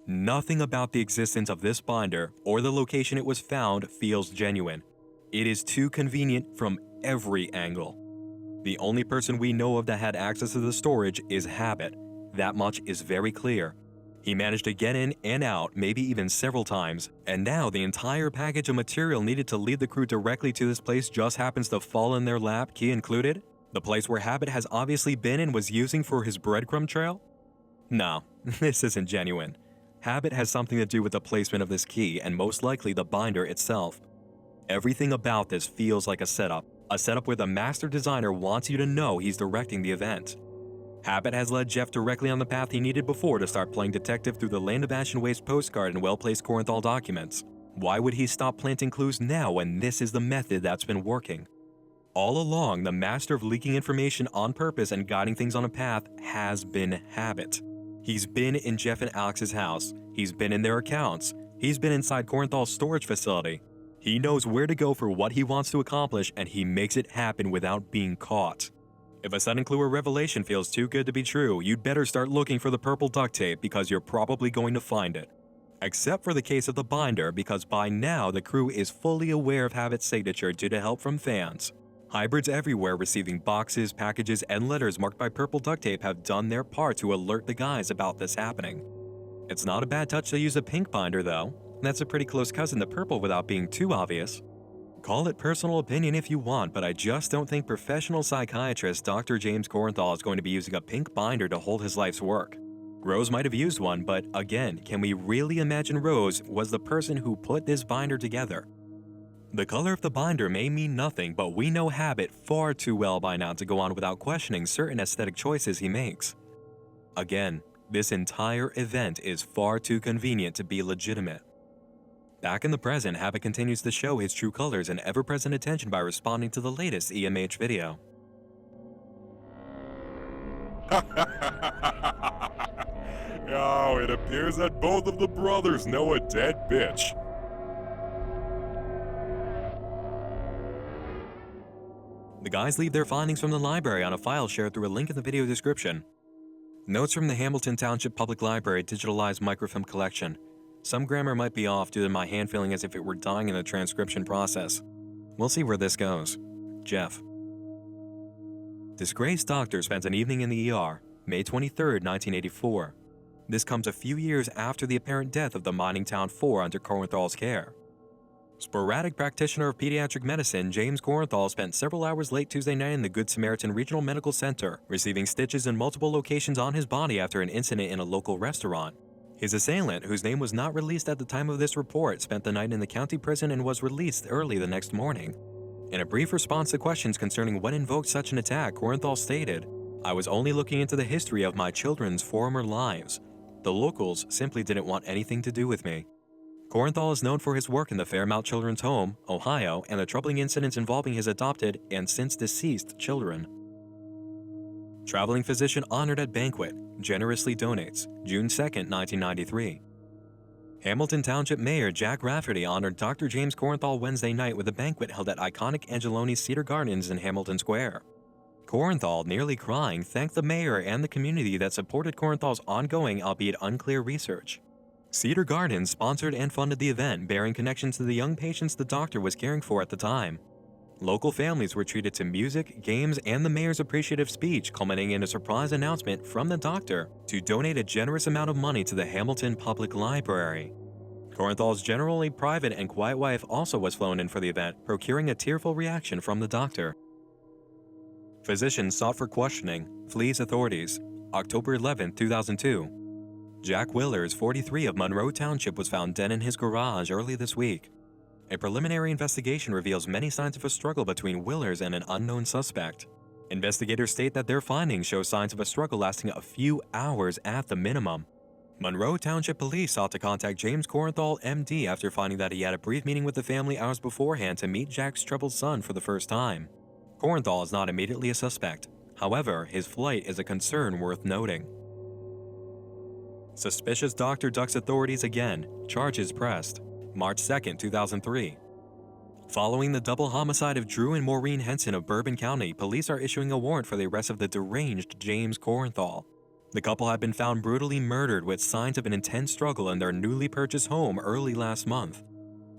B: Nothing about the existence of this binder or the location it was found feels genuine. It is too convenient from every angle. The only person we know of that had access to the storage is Habit. That much is very clear. He managed to get in and out, maybe even several times, and now the entire package of material needed to lead the crew directly to this place just happens to fall in their lap, key included? The place where Habit has obviously been and was using for his breadcrumb trail? No, this isn't genuine. Habit has something to do with the placement of this key and most likely the binder itself. Everything about this feels like a setup where the master designer wants you to know he's directing the event. Habit has led Jeff directly on the path he needed before to start playing detective through the Land of Ash and Waste postcard and well-placed Corenthal documents. Why would he stop planting clues now when this is the method that's been working? All along, the master of leaking information on purpose and guiding things on a path has been Habit. He's been in Jeff and Alex's house. He's been in their accounts. He's been inside Corenthal's storage facility. He knows where to go for what he wants to accomplish, and he makes it happen without being caught. If a sudden clue or revelation feels too good to be true, you'd better start looking for the purple duct tape because you're probably going to find it. Except for the case of the binder, because by now the crew is fully aware of Habit's signature due to help from fans. Hybrids everywhere receiving boxes, packages, and letters marked by purple duct tape have done their part to alert the guys about this happening. It's not a bad touch to use a pink binder though. That's a pretty close cousin to purple without being too obvious. Call it personal opinion if you want, but I just don't think professional psychiatrist Dr. James Corenthal is going to be using a pink binder to hold his life's work. Rose might have used one, but again, can we really imagine Rose was the person who put this binder together? The color of the binder may mean nothing, but we know Habit far too well by now to go on without questioning certain aesthetic choices he makes. Again, this entire event is far too convenient to be legitimate. Back in the present, Habit continues to show his true colors and ever-present attention by responding to the latest EMH video.
C: Oh, it appears that both of the brothers know a dead bitch.
B: The guys leave their findings from the library on a file shared through a link in the video description. Notes from the Hamilton Township Public Library digitalized microfilm collection. Some grammar might be off due to my hand feeling as if it were dying in the transcription process. We'll see where this goes. Jeff. Disgraced doctor spends an evening in the ER, May 23, 1984. This comes a few years after the apparent death of the mining town 4 under Corenthal's care. Sporadic practitioner of pediatric medicine, James Corenthal spent several hours late Tuesday night in the Good Samaritan Regional Medical Center, receiving stitches in multiple locations on his body after an incident in a local restaurant. His assailant, whose name was not released at the time of this report, spent the night in the county prison and was released early the next morning. In a brief response to questions concerning what invoked such an attack, Corenthal stated, "I was only looking into the history of my children's former lives. The locals simply didn't want anything to do with me." Corenthal is known for his work in the Fairmount Children's Home, Ohio, and the troubling incidents involving his adopted and since deceased children. Traveling physician honored at banquet, generously donates, June 2, 1993. Hamilton Township Mayor Jack Rafferty honored Dr. James Corenthal Wednesday night with a banquet held at iconic Angeloni's Cedar Gardens in Hamilton Square. Corenthal, nearly crying, thanked the mayor and the community that supported Corenthal's ongoing, albeit unclear, research. Cedar Gardens sponsored and funded the event, bearing connections to the young patients the doctor was caring for at the time. Local families were treated to music, games, and the mayor's appreciative speech, culminating in a surprise announcement from the doctor to donate a generous amount of money to the Hamilton Public Library. Corenthal's generally private and quiet wife also was flown in for the event, procuring a tearful reaction from the doctor. Physicians sought for questioning, flees authorities. October 11, 2002. Jack Willers, 43, of Monroe Township, was found dead in his garage early this week. A preliminary investigation reveals many signs of a struggle between Willers and an unknown suspect. Investigators state that their findings show signs of a struggle lasting a few hours at the minimum. Monroe Township Police sought to contact James Corenthal, MD, after finding that he had a brief meeting with the family hours beforehand to meet Jack's troubled son for the first time. Corenthal is not immediately a suspect. However, his flight is a concern worth noting. Suspicious doctor ducks authorities again. Charges pressed. March 2, 2003. Following the double homicide of Drew and Maureen Henson of Bourbon County, police are issuing a warrant for the arrest of the deranged James Corenthal. The couple had been found brutally murdered with signs of an intense struggle in their newly purchased home early last month.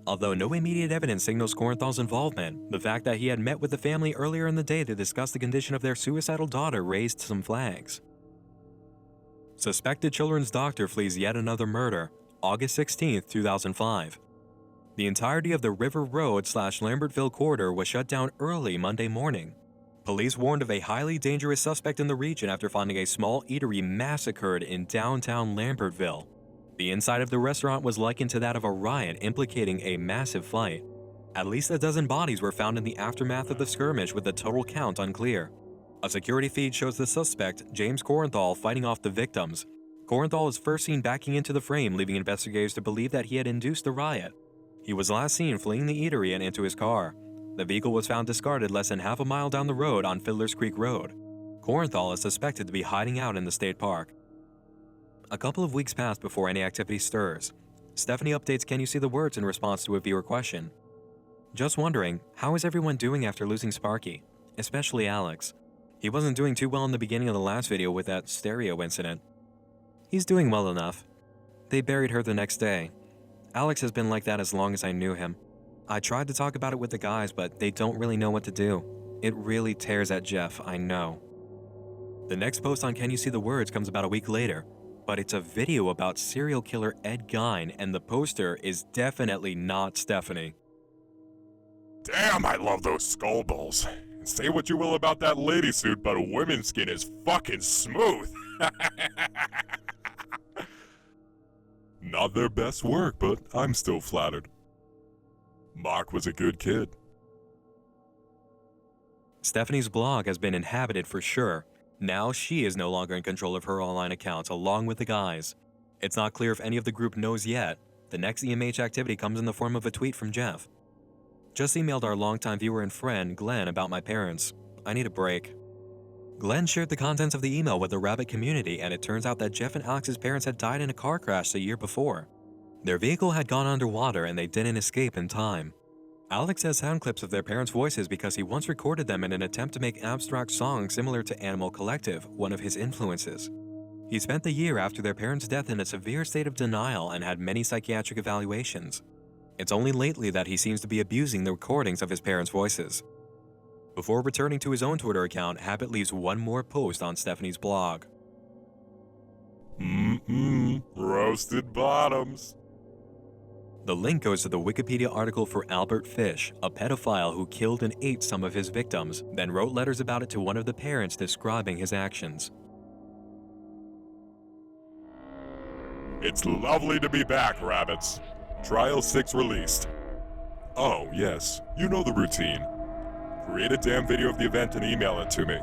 B: Although no immediate evidence signals Corenthal's involvement, the fact that he had met with the family earlier in the day to discuss the condition of their suicidal daughter raised some flags. Suspected children's doctor flees yet another murder. August 16, 2005. The entirety of the River Road/Lambertville corridor was shut down early Monday morning. Police warned of a highly dangerous suspect in the region after finding a small eatery massacred in downtown Lambertville. The inside of the restaurant was likened to that of a riot implicating a massive fight. At least a dozen bodies were found in the aftermath of the skirmish, with the total count unclear. A security feed shows the suspect, James Corenthal, fighting off the victims. Corenthal is first seen backing into the frame, leaving investigators to believe that he had induced the riot. He was last seen fleeing the eatery and into his car. The vehicle was found discarded less than half a mile down the road on Fiddler's Creek Road. Corenthal is suspected to be hiding out in the state park. A couple of weeks pass before any activity stirs. Stephanie updates Can You See the Words in response to a viewer question. Just wondering, how is everyone doing after losing Sparky? Especially Alex. He wasn't doing too well in the beginning of the last video with that stereo incident. He's doing well enough. They buried her the next day. Alex has been like that as long as I knew him. I tried to talk about it with the guys, but they don't really know what to do. It really tears at Jeff, I know. The next post on Can You See the Words comes about a week later, but it's a video about serial killer Ed Gein, and the poster is definitely not Stephanie.
C: Damn, I love those skull balls. Say what you will about that lady suit, but women's skin is fucking smooth. Not their best work, but I'm still flattered. Mark was a good kid.
B: Stephanie's blog has been inhabited for sure. Now she is no longer in control of her online accounts along with the guys. It's not clear if any of the group knows yet. The next EMH activity comes in the form of a tweet from Jeff. Just emailed our longtime viewer and friend, Glenn, about my parents. I need a break. Glenn shared the contents of the email with the Rabbit community, and it turns out that Jeff and Alex's parents had died in a car crash the year before. Their vehicle had gone underwater and they didn't escape in time. Alex has sound clips of their parents' voices because he once recorded them in an attempt to make abstract songs similar to Animal Collective, one of his influences. He spent the year after their parents' death in a severe state of denial and had many psychiatric evaluations. It's only lately that he seems to be abusing the recordings of his parents' voices. Before returning to his own Twitter account, Habit leaves one more post on Stephanie's blog.
C: Roasted bottoms.
B: The link goes to the Wikipedia article for Albert Fish, a pedophile who killed and ate some of his victims, then wrote letters about it to one of the parents describing his actions.
C: It's lovely to be back, rabbits. Trial 6 released. Oh, yes, you know the routine. Create a damn video of the event and email it to me.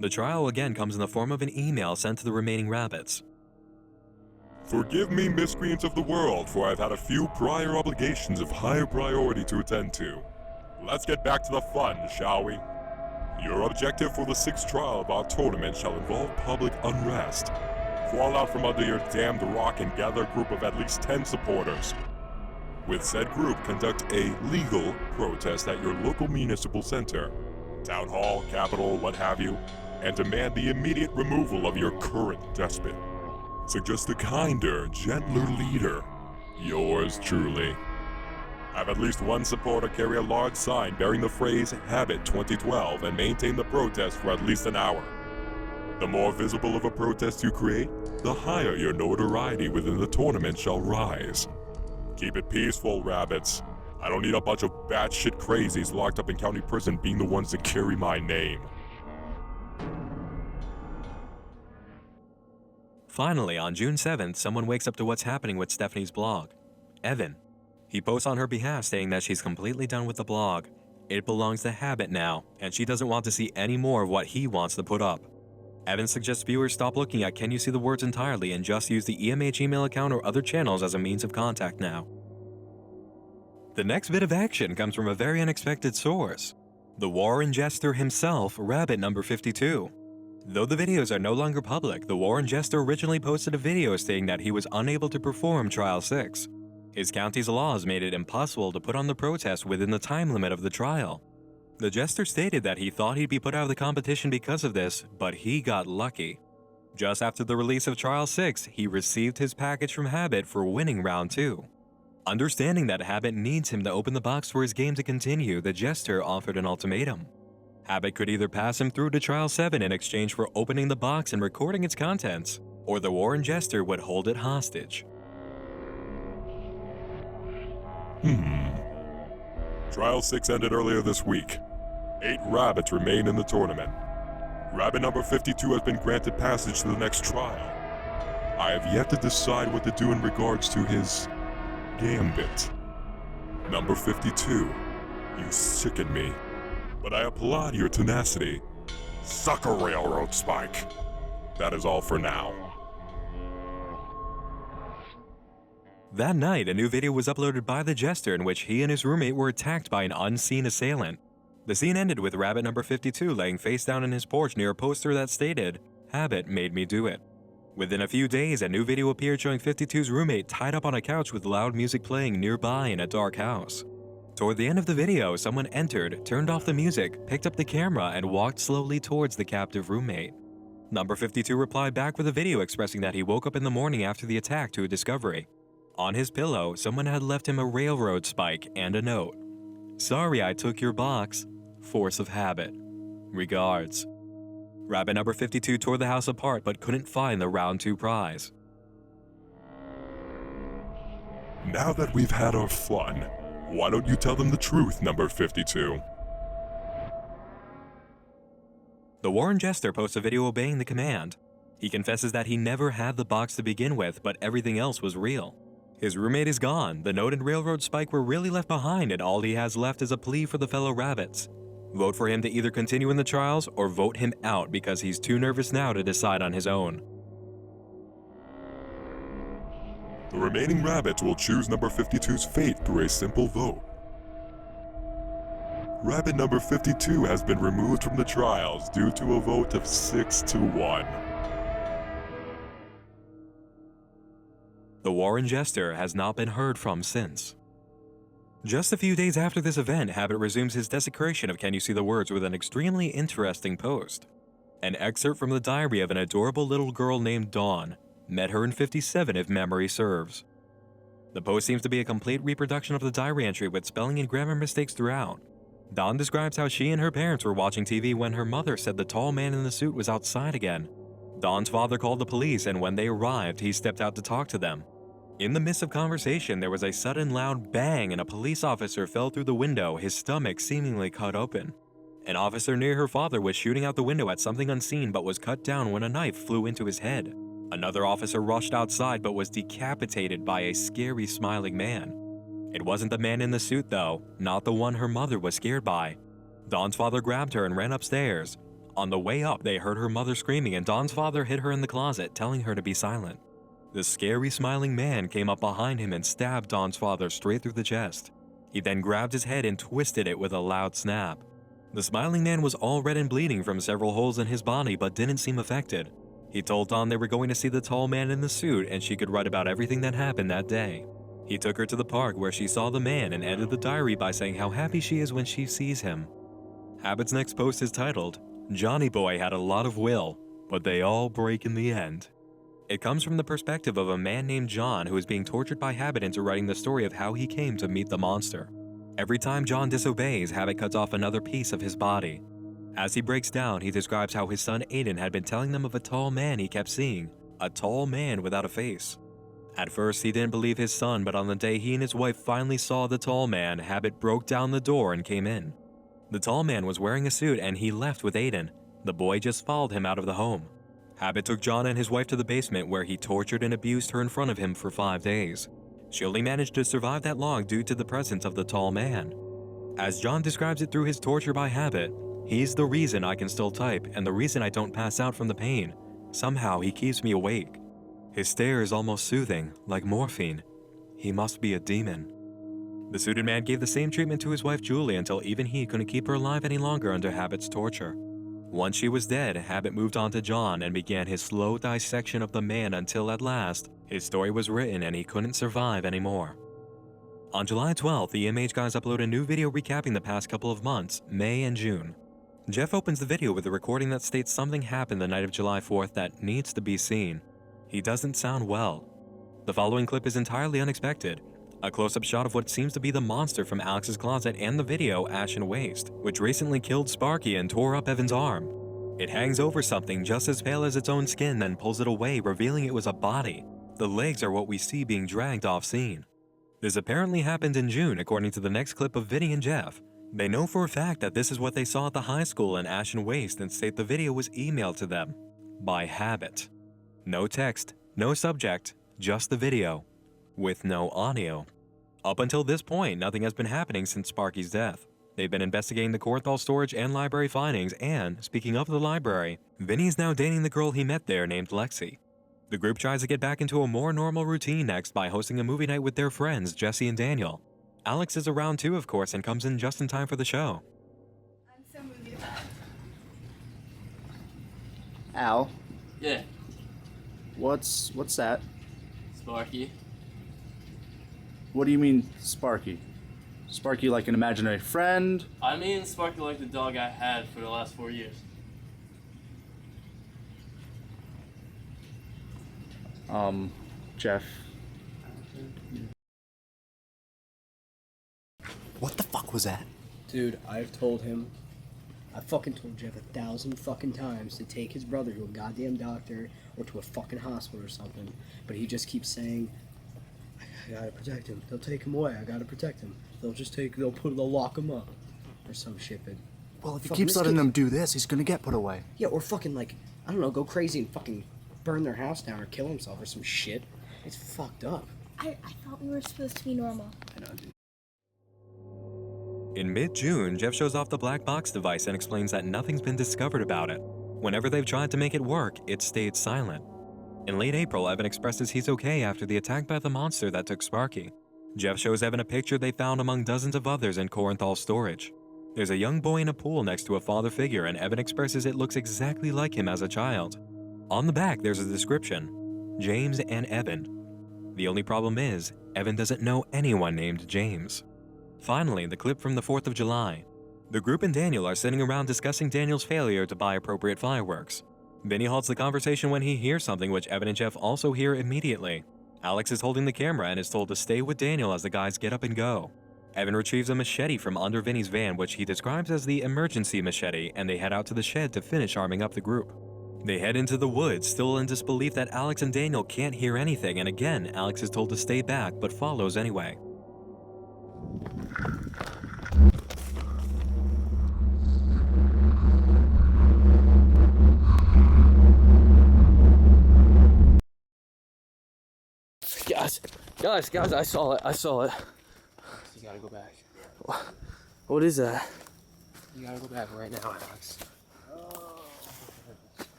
B: The trial again comes in the form of an email sent to the remaining rabbits.
C: Forgive me, miscreants of the world, for I've had a few prior obligations of higher priority to attend to. Let's get back to the fun, shall we? Your objective for the 6th trial of our tournament shall involve public unrest. Crawl out from under your damned rock and gather a group of at least 10 supporters. With said group, conduct a legal protest at your local municipal center, town hall, capitol, what have you, and demand the immediate removal of your current despot. Suggest a kinder, gentler leader. Yours truly. Have at least one supporter carry a large sign bearing the phrase Habit 2012 and maintain the protest for at least an hour. The more visible of a protest you create, the higher your notoriety within the tournament shall rise. Keep it peaceful, rabbits. I don't need a bunch of batshit crazies locked up in county prison being the ones that carry my name.
B: Finally, on June 7th, someone wakes up to what's happening with Stephanie's blog. Evan. He posts on her behalf saying that she's completely done with the blog. It belongs to Habit now, and she doesn't want to see any more of what he wants to put up. Evan suggests viewers stop looking at Can You See the Words entirely and just use the EMH email account or other channels as a means of contact now. The next bit of action comes from a very unexpected source. The Warren Jester himself, Rabbit number 52. Though the videos are no longer public, the Warren Jester originally posted a video stating that he was unable to perform Trial 6. His county's laws made it impossible to put on the protest within the time limit of the trial. The Jester stated that he thought he'd be put out of the competition because of this, but he got lucky. Just after the release of Trial 6, he received his package from Habit for winning Round 2. Understanding that Habit needs him to open the box for his game to continue, the Jester offered an ultimatum. Habit could either pass him through to Trial 7 in exchange for opening the box and recording its contents, or the Warren Jester would hold it hostage.
C: Trial 6 ended earlier this week. 8 rabbits remain in the tournament. Rabbit number 52 has been granted passage to the next trial. I have yet to decide what to do in regards to his gambit. Number 52, you sicken me. But I applaud your tenacity. Suck a railroad spike. That is all for now.
B: That night, a new video was uploaded by the Jester in which he and his roommate were attacked by an unseen assailant. The scene ended with Rabbit number 52 laying face down in his porch near a poster that stated, "Habit made me do it." Within a few days, a new video appeared showing 52's roommate tied up on a couch with loud music playing nearby in a dark house. Toward the end of the video, someone entered, turned off the music, picked up the camera, and walked slowly towards the captive roommate. Number 52 replied back with a video expressing that he woke up in the morning after the attack to a discovery. On his pillow, someone had left him a railroad spike and a note. "Sorry I took your box. Force of habit. Regards." Rabbit number 52 tore the house apart but couldn't find the round 2 prize.
C: Now that we've had our fun, why don't you tell them the truth, number 52?
B: The Warren Jester posts a video obeying the command. He confesses that he never had the box to begin with, but everything else was real. His roommate is gone, the note and railroad spike were really left behind, and all he has left is a plea for the fellow rabbits. Vote for him to either continue in the trials or vote him out because he's too nervous now to decide on his own.
C: The remaining rabbits will choose number 52's fate through a simple vote. Rabbit number 52 has been removed from the trials due to a vote of 6-1.
B: The Warren Jester has not been heard from since. Just a few days after this event, Habit resumes his desecration of Can You See the Words with an extremely interesting post. An excerpt from the diary of an adorable little girl named Dawn. Met her in 57 if memory serves. The post seems to be a complete reproduction of the diary entry with spelling and grammar mistakes throughout. Dawn describes how she and her parents were watching TV when her mother said the tall man in the suit was outside again. Dawn's father called the police, and when they arrived, he stepped out to talk to them. In the midst of conversation, there was a sudden loud bang and a police officer fell through the window, his stomach seemingly cut open. An officer near her father was shooting out the window at something unseen but was cut down when a knife flew into his head. Another officer rushed outside but was decapitated by a scary smiling man. It wasn't the man in the suit though, not the one her mother was scared by. Dawn's father grabbed her and ran upstairs. On the way up, they heard her mother screaming and Dawn's father hid her in the closet, telling her to be silent. The scary smiling man came up behind him and stabbed Dawn's father straight through the chest. He then grabbed his head and twisted it with a loud snap. The smiling man was all red and bleeding from several holes in his body but didn't seem affected. He told Dawn they were going to see the tall man in the suit and she could write about everything that happened that day. He took her to the park where she saw the man and ended the diary by saying how happy she is when she sees him. Habit's next post is titled, "Johnny Boy had a lot of will, but they all break in the end." It comes from the perspective of a man named John who is being tortured by Habit into writing the story of how he came to meet the monster. Every time John disobeys, Habit cuts off another piece of his body. As he breaks down, he describes how his son Aiden had been telling them of a tall man he kept seeing, a tall man without a face. At first, he didn't believe his son, but on the day he and his wife finally saw the tall man, Habit broke down the door and came in. The tall man was wearing a suit and he left with Aiden. The boy just followed him out of the home. Habit took John and his wife to the basement where he tortured and abused her in front of him for 5 days. She only managed to survive that long due to the presence of the tall man. As John describes it through his torture by Habit, "He's the reason I can still type and the reason I don't pass out from the pain. Somehow he keeps me awake. His stare is almost soothing, like morphine. He must be a demon." The suited man gave the same treatment to his wife Julie until even he couldn't keep her alive any longer under Habit's torture. Once she was dead, Habit moved on to John and began his slow dissection of the man until at last, his story was written and he couldn't survive anymore. On July 12th, the EMH guys upload a new video recapping the past couple of months, May and June. Jeff opens the video with a recording that states something happened the night of July 4th that needs to be seen. He doesn't sound well. The following clip is entirely unexpected. A close-up shot of what seems to be the monster from Alex's closet and the video Ashen Waste, which recently killed Sparky and tore up Evan's arm. It hangs over something just as pale as its own skin, then pulls it away, revealing it was a body. The legs are what we see being dragged off scene. This apparently happened in June, according to the next clip of Vinny and Jeff. They know for a fact that this is what they saw at the high school in Ashen Waste and state the video was emailed to them by Habit. No text, no subject, just the video, with no audio. Up until this point, nothing has been happening since Sparky's death. They've been investigating the Corenthal storage and library findings, and, speaking of the library, Vinny is now dating the girl he met there named Lexi. The group tries to get back into a more normal routine next by hosting a movie night with their friends, Jesse and Daniel. Alex is around too, of course, and comes in just in time for the show.
J: I'm so movie bad.
F: Al,
G: Yeah,
F: what's that?
G: Sparky.
F: What do you mean, Sparky? Sparky like an imaginary friend?
G: I mean Sparky like the dog I had for the last 4 years.
F: Jeff. What the fuck was that?
A: Dude, I've told him, I fucking told Jeff 1,000 fucking times to take his brother to a goddamn doctor or to a fucking hospital or something. But he just keeps saying, I gotta protect him. They'll take him away. I gotta protect him. They'll lock him up. Or some shit, but...
F: Well, if he keeps letting them do this, he's gonna get put away.
A: Yeah, or fucking like, I don't know, go crazy and fucking burn their house down or kill himself or some shit. It's fucked up.
J: I thought we were supposed to be normal.
A: I know, dude.
B: In mid-June, Jeff shows off the black box device and explains that nothing's been discovered about it. Whenever they've tried to make it work, it stayed silent. In late April, Evan expresses he's okay after the attack by the monster that took Sparky. Jeff shows Evan a picture they found among dozens of others in Corenthal storage. There's a young boy in a pool next to a father figure, and Evan expresses it looks exactly like him as a child. On the back, there's a description, James and Evan. The only problem is, Evan doesn't know anyone named James. Finally, the clip from the 4th of July. The group and Daniel are sitting around discussing Daniel's failure to buy appropriate fireworks. Vinny halts the conversation when he hears something which Evan and Jeff also hear immediately. Alex is holding the camera and is told to stay with Daniel as the guys get up and go. Evan retrieves a machete from under Vinny's van, which he describes as the emergency machete, and they head out to the shed to finish arming up the group. They head into the woods, still in disbelief that Alex and Daniel can't hear anything, and again, Alex is told to stay back but follows anyway.
G: Guys, I saw it.
A: You gotta go back.
G: What is that?
A: You gotta go back right now, Alex.
K: Oh,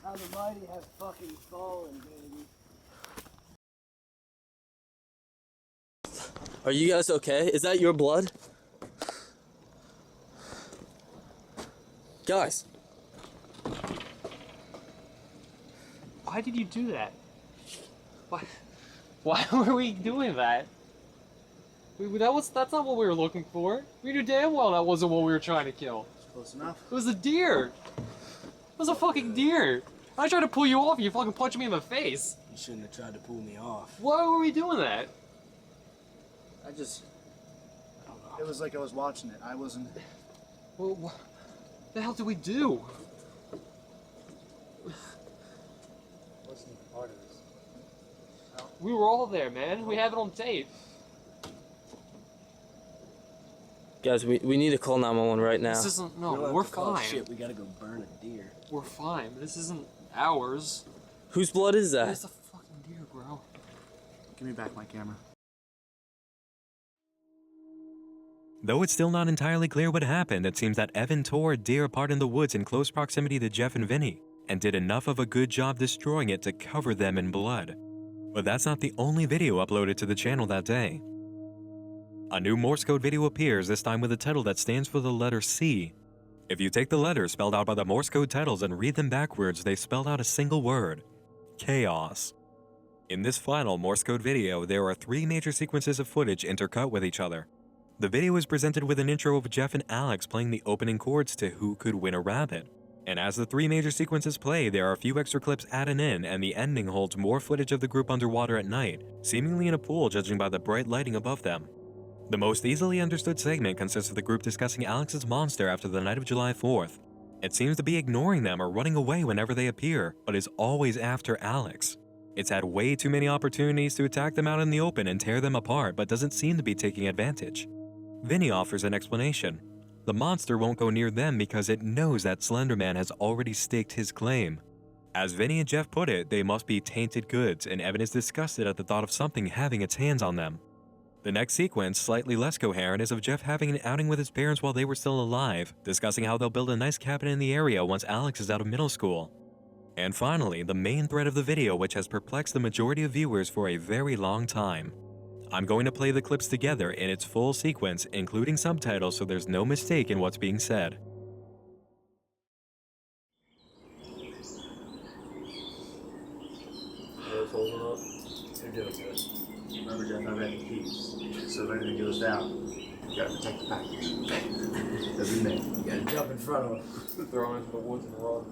K: how the mighty have fucking fallen, baby.
G: Are you guys okay? Is that your blood? Guys. Why did you do that? Why were we doing that? That's not what we were looking for. We knew damn well that wasn't what we were trying to kill.
F: Close enough.
G: It was a deer. It was a fucking deer. I tried to pull you off and you fucking punched me in the face.
H: You shouldn't have tried to pull me off.
G: Why were we doing that?
H: I don't know.
F: It was like I was watching it. I wasn't.
G: Well, what the hell did we do?
F: Wasn't part of this.
G: We were all there, man. We have it on tape.
A: Guys, we need to call 911 right now.
G: This isn't.
H: We don't
G: No,
H: have
G: we're
H: to call
G: fine.
H: Shit, we gotta go burn a deer.
G: We're fine. This isn't ours.
A: Whose blood is that?
G: It's a fucking deer, bro.
F: Give me back my camera.
B: Though it's still not entirely clear what happened, it seems that Evan tore a deer apart in the woods in close proximity to Jeff and Vinny, and did enough of a good job destroying it to cover them in blood. But that's not the only video uploaded to the channel that day. A new Morse code video appears, this time with a title that stands for the letter C. If you take the letters spelled out by the Morse code titles and read them backwards, they spell out a single word: chaos. In this final Morse code video, there are 3 major sequences of footage intercut with each other. The video is presented with an intro of Jeff and Alex playing the opening chords to Who Could Win a Rabbit. And as the 3 major sequences play, there are a few extra clips added in, and the ending holds more footage of the group underwater at night, seemingly in a pool judging by the bright lighting above them. The most easily understood segment consists of the group discussing Alex's monster after the night of July 4th. It seems to be ignoring them or running away whenever they appear, but is always after Alex. It's had way too many opportunities to attack them out in the open and tear them apart, but doesn't seem to be taking advantage. Vinny offers an explanation. The monster won't go near them because it knows that Slender Man has already staked his claim. As Vinny and Jeff put it, they must be tainted goods, and Evan is disgusted at the thought of something having its hands on them. The next sequence, slightly less coherent, is of Jeff having an outing with his parents while they were still alive, discussing how they'll build a nice cabin in the area once Alex is out of middle school. And finally, the main thread of the video, which has perplexed the majority of viewers for a very long time. I'm going to play the clips together in its full sequence, including subtitles so there's no mistake in what's being said.
F: You're doing good. Remember, Jeff, I read the keys. So if anything goes down, you gotta protect the package. Every minute.
H: You gotta jump in front of him.
G: Throw him into the woods and run.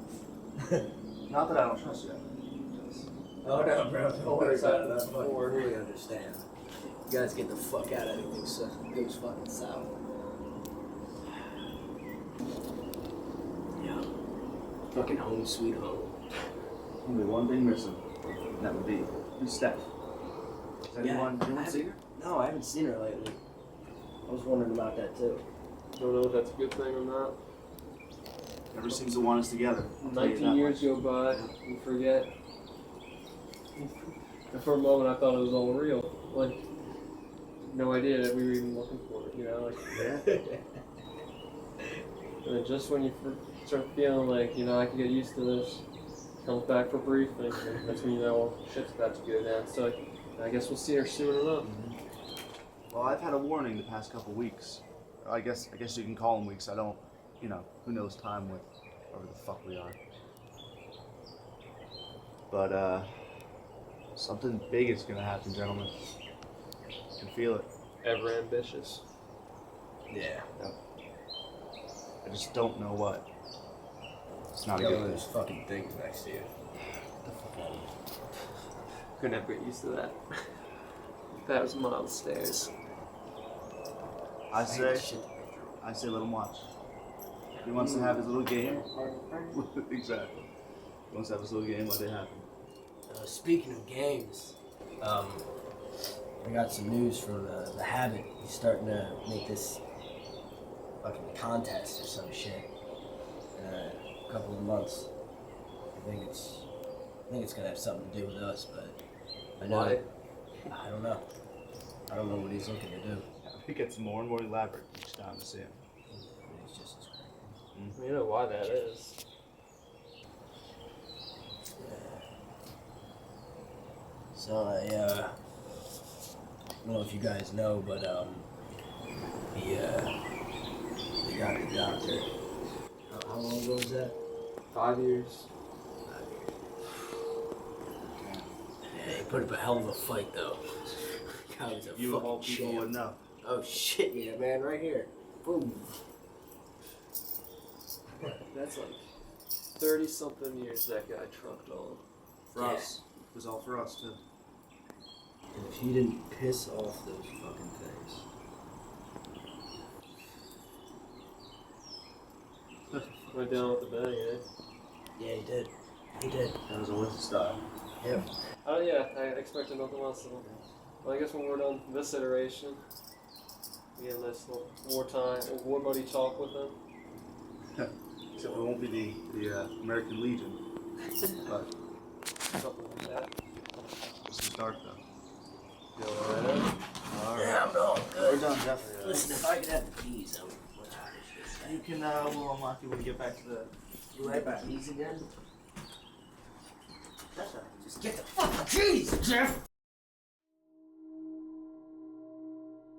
F: Not that I don't trust you.
H: Oh no, bro. Don't worry about it. That's fine. I fully understand. You guys get the fuck out of anything so it goes fucking south. Yeah. Fucking home sweet home.
F: Only one thing missing. And that would be who's Steph? Has anyone seen her?
H: No, I haven't seen her lately. I was wondering about that too.
G: Don't know if that's a good thing or not.
F: Never seems to want us together.
G: 19 years go by, we forget. And for a moment I thought it was all real. Like, no idea that we were even looking for it, you know? Like,
F: Yeah.
G: and then just when you start feeling like, you know, I can get used to this, comes back for briefing, and that's when you know, well, shit's about to go down. So I guess we'll see her soon enough.
F: Well, I've had a warning the past couple weeks. I guess you can call them weeks. I don't, you know, who knows time with whatever the fuck we are. But, something big is gonna happen, gentlemen. I can feel it.
G: Ever ambitious.
H: Yeah.
F: I just don't know what. It's not a
H: Yo,
F: good
H: there's
F: thing.
H: fucking things next to you. Get the fuck out of here.
G: Could never get used to that. That was mild stairs.
F: I
H: hate
F: say,
H: this shit.
F: let him watch. He wants to have his little game. Exactly. He wants to have his little game, let it happen.
H: Speaking of games, I got some news from the Habit. He's starting to make this fucking contest or some shit in a couple of months. I think it's gonna have something to do with us, but I know.
G: Why?
H: I don't know. I don't know what he's looking to do.
F: It gets more and more elaborate each time I see him.
H: He's just as crazy.
G: You know why that is.
H: So I don't know if you guys know, but they got the doctor. How long ago was that?
G: 5 years.
K: put up a hell of a fight, though. God, was a
F: You of all
K: fucking
F: people
K: champ.
F: would know.
K: Oh shit, yeah, man, right here. Boom.
G: That's like 30-something years that guy trucked on.
F: For us. It was all for us, too.
K: And if he didn't piss off those fucking things.
G: Went down with the bang, eh?
K: Yeah, he did. He did.
F: That was always the style.
K: Yeah.
G: Oh yeah, I expected nothing less than. Well, I guess when we're done this iteration, we enlist more time, war buddy talk with them.
F: Except it won't be the American Legion. But
G: Something like that.
F: this is dark, though.
G: You alright?
K: Yeah, I'm all good.
F: We're done, Jeff.
K: Listen, if I could have the keys, I would much appreciate
F: You can, we'll unlock you when we get back to the...
K: that. You have the keys again? Just get the fucking keys, Jeff!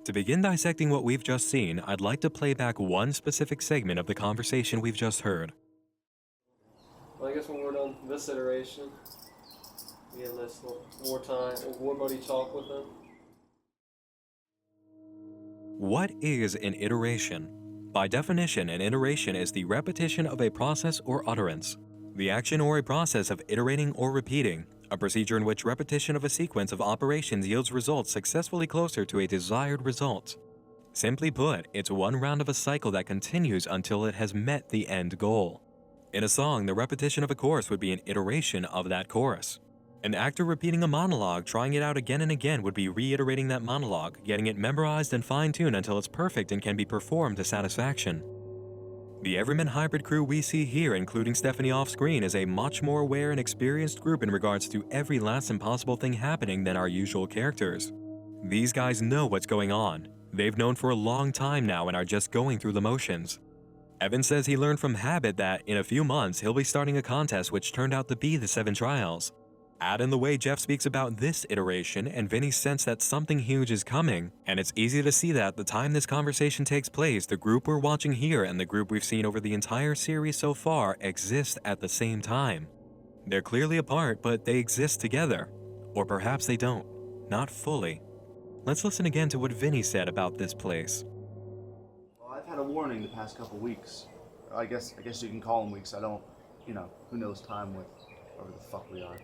B: To begin dissecting what we've just seen, I'd like to play back one specific segment of the conversation we've just heard.
G: Well, I guess when we're done this iteration, we enlist more time, war buddy talk with them.
B: What is an iteration? By definition, an iteration is the repetition of a process or utterance. The action or a process of iterating or repeating, a procedure in which repetition of a sequence of operations yields results successfully closer to a desired result. Simply put, it's one round of a cycle that continues until it has met the end goal. In a song, the repetition of a chorus would be an iteration of that chorus. An actor repeating a monologue, trying it out again and again, would be reiterating that monologue, getting it memorized and fine-tuned until it's perfect and can be performed to satisfaction. The Everyman Hybrid crew we see here, including Stephanie off-screen, is a much more aware and experienced group in regards to every last impossible thing happening than our usual characters. These guys know what's going on. They've known for a long time now and are just going through the motions. Evan says he learned from habit that in a few months he'll be starting a contest which turned out to be the 7 Trials. Add in the way Jeff speaks about this iteration, and Vinny's sense that something huge is coming, and it's easy to see that at the time this conversation takes place, the group we're watching here and the group we've seen over the entire series so far exist at the same time. They're clearly apart, but they exist together. Or perhaps they don't. Not fully. Let's listen again to what Vinny said about this place.
F: Well, I've had a warning the past couple weeks. I guess you can call them weeks. I don't, who knows time with whoever the fuck we are.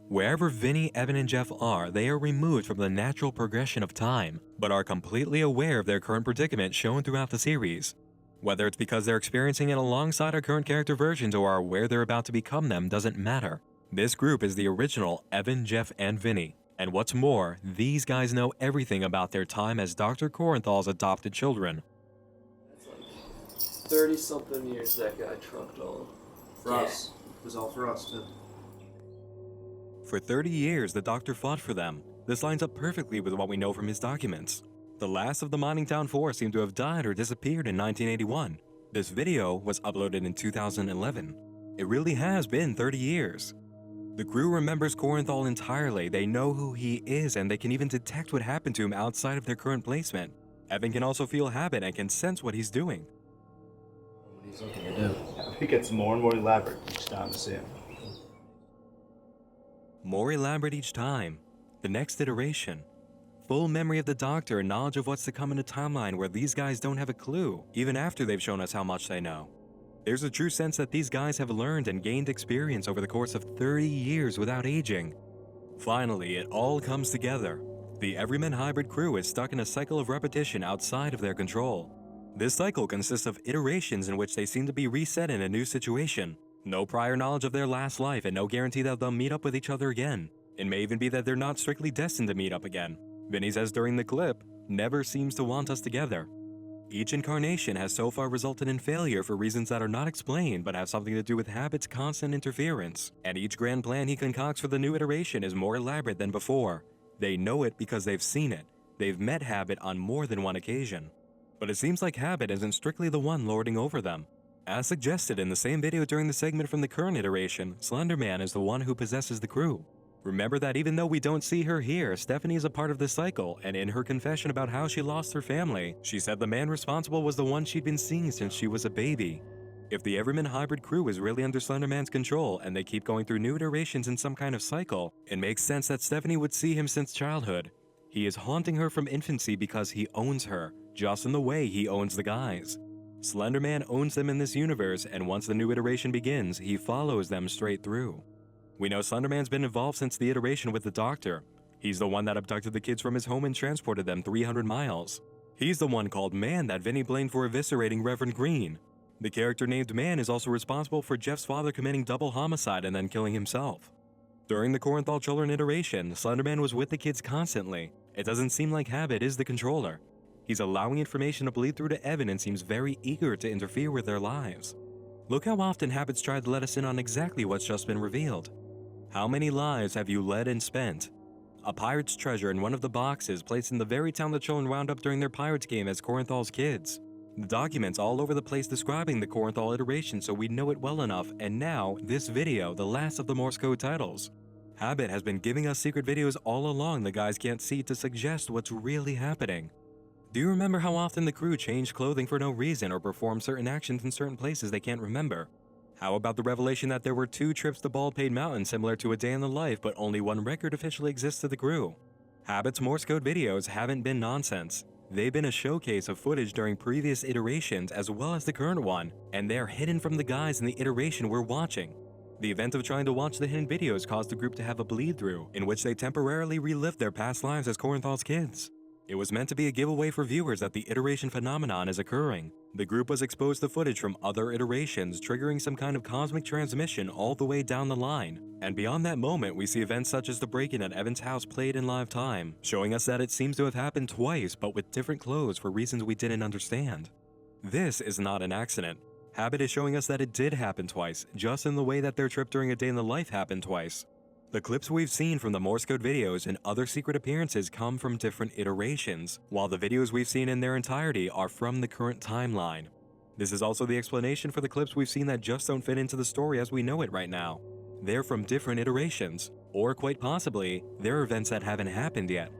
B: Wherever Vinny, Evan, and Jeff are, they are removed from the natural progression of time, but are completely aware of their current predicament shown throughout the series. Whether it's because they're experiencing it alongside our current character versions or are where they're about to become them doesn't matter. This group is the original Evan, Jeff, and Vinny. And what's more, these guys know everything about their time as Dr. Corenthal's adopted children.
G: That's like 30-something years that guy trucked on.
F: For us. It was all for us, too.
B: For 30 years, the Doctor fought for them. This lines up perfectly with what we know from his documents. The last of the Mining Town 4 seemed to have died or disappeared in 1981. This video was uploaded in 2011. It really has been 30 years. The crew remembers Corenthal entirely. They know who he is, and they can even detect what happened to him outside of their current placement. Evan can also feel habit and can sense what he's doing.
K: What he's looking to do.
F: It gets more and more elaborate each time to see him.
B: More elaborate each time. The next iteration. Full memory of the Doctor and knowledge of what's to come in a timeline where these guys don't have a clue, even after they've shown us how much they know. There's a true sense that these guys have learned and gained experience over the course of 30 years without aging. Finally, it all comes together. The Everyman Hybrid crew is stuck in a cycle of repetition outside of their control. This cycle consists of iterations in which they seem to be reset in a new situation. No prior knowledge of their last life and no guarantee that they'll meet up with each other again. It may even be that they're not strictly destined to meet up again. Vinny says during the clip, never seems to want us together. Each incarnation has so far resulted in failure for reasons that are not explained but have something to do with habit's constant interference. And each grand plan he concocts for the new iteration is more elaborate than before. They know it because they've seen it. They've met Habit on more than one occasion. But it seems like Habit isn't strictly the one lording over them. As suggested in the same video during the segment from the current iteration, Slender Man is the one who possesses the crew. Remember that even though we don't see her here, Stephanie is a part of this cycle, and in her confession about how she lost her family, she said the man responsible was the one she'd been seeing since she was a baby. If the Everyman Hybrid crew is really under Slenderman's control and they keep going through new iterations in some kind of cycle, it makes sense that Stephanie would see him since childhood. He is haunting her from infancy because he owns her, just in the way he owns the guys. Slenderman owns them in this universe, and once the new iteration begins, he follows them straight through. We know Slenderman's been involved since the iteration with the Doctor. He's the one that abducted the kids from his home and transported them 300 miles. He's the one called Man that Vinny blamed for eviscerating Reverend Green. The character named Man is also responsible for Jeff's father committing double homicide and then killing himself. During the Corenthal children iteration, Slenderman was with the kids constantly. It doesn't seem like Habit is the controller. He's allowing information to bleed through to Evan and seems very eager to interfere with their lives. Look how often Habit's tried to let us in on exactly what's just been revealed. How many lives have you led and spent? A pirate's treasure in one of the boxes placed in the very town the children wound up during their pirates game as Corenthal's kids. The documents all over the place describing the Corenthal iteration so we know it well enough, and now, this video, the last of the Morse code titles. Habit has been giving us secret videos all along the guys can't see to suggest what's really happening. Do you remember how often the crew changed clothing for no reason or performed certain actions in certain places they can't remember? How about the revelation that there were 2 trips to Baldpate Mountain similar to A Day in the Life, but only one record officially exists to the crew? Habit's Morse code videos haven't been nonsense. They've been a showcase of footage during previous iterations as well as the current one, and they're hidden from the guys in the iteration we're watching. The event of trying to watch the hidden videos caused the group to have a bleed-through, in which they temporarily relived their past lives as Corenthal's kids. It was meant to be a giveaway for viewers that the iteration phenomenon is occurring. The group was exposed to footage from other iterations, triggering some kind of cosmic transmission all the way down the line. And beyond that moment, we see events such as the break-in at Evan's house played in live time, showing us that it seems to have happened twice, but with different clothes for reasons we didn't understand. This is not an accident. Habit is showing us that it did happen twice, just in the way that their trip during A Day in the Life happened twice. The clips we've seen from the Morse code videos and other secret appearances come from different iterations, while the videos we've seen in their entirety are from the current timeline. This is also the explanation for the clips we've seen that just don't fit into the story as we know it right now. They're from different iterations, or quite possibly, they're events that haven't happened yet.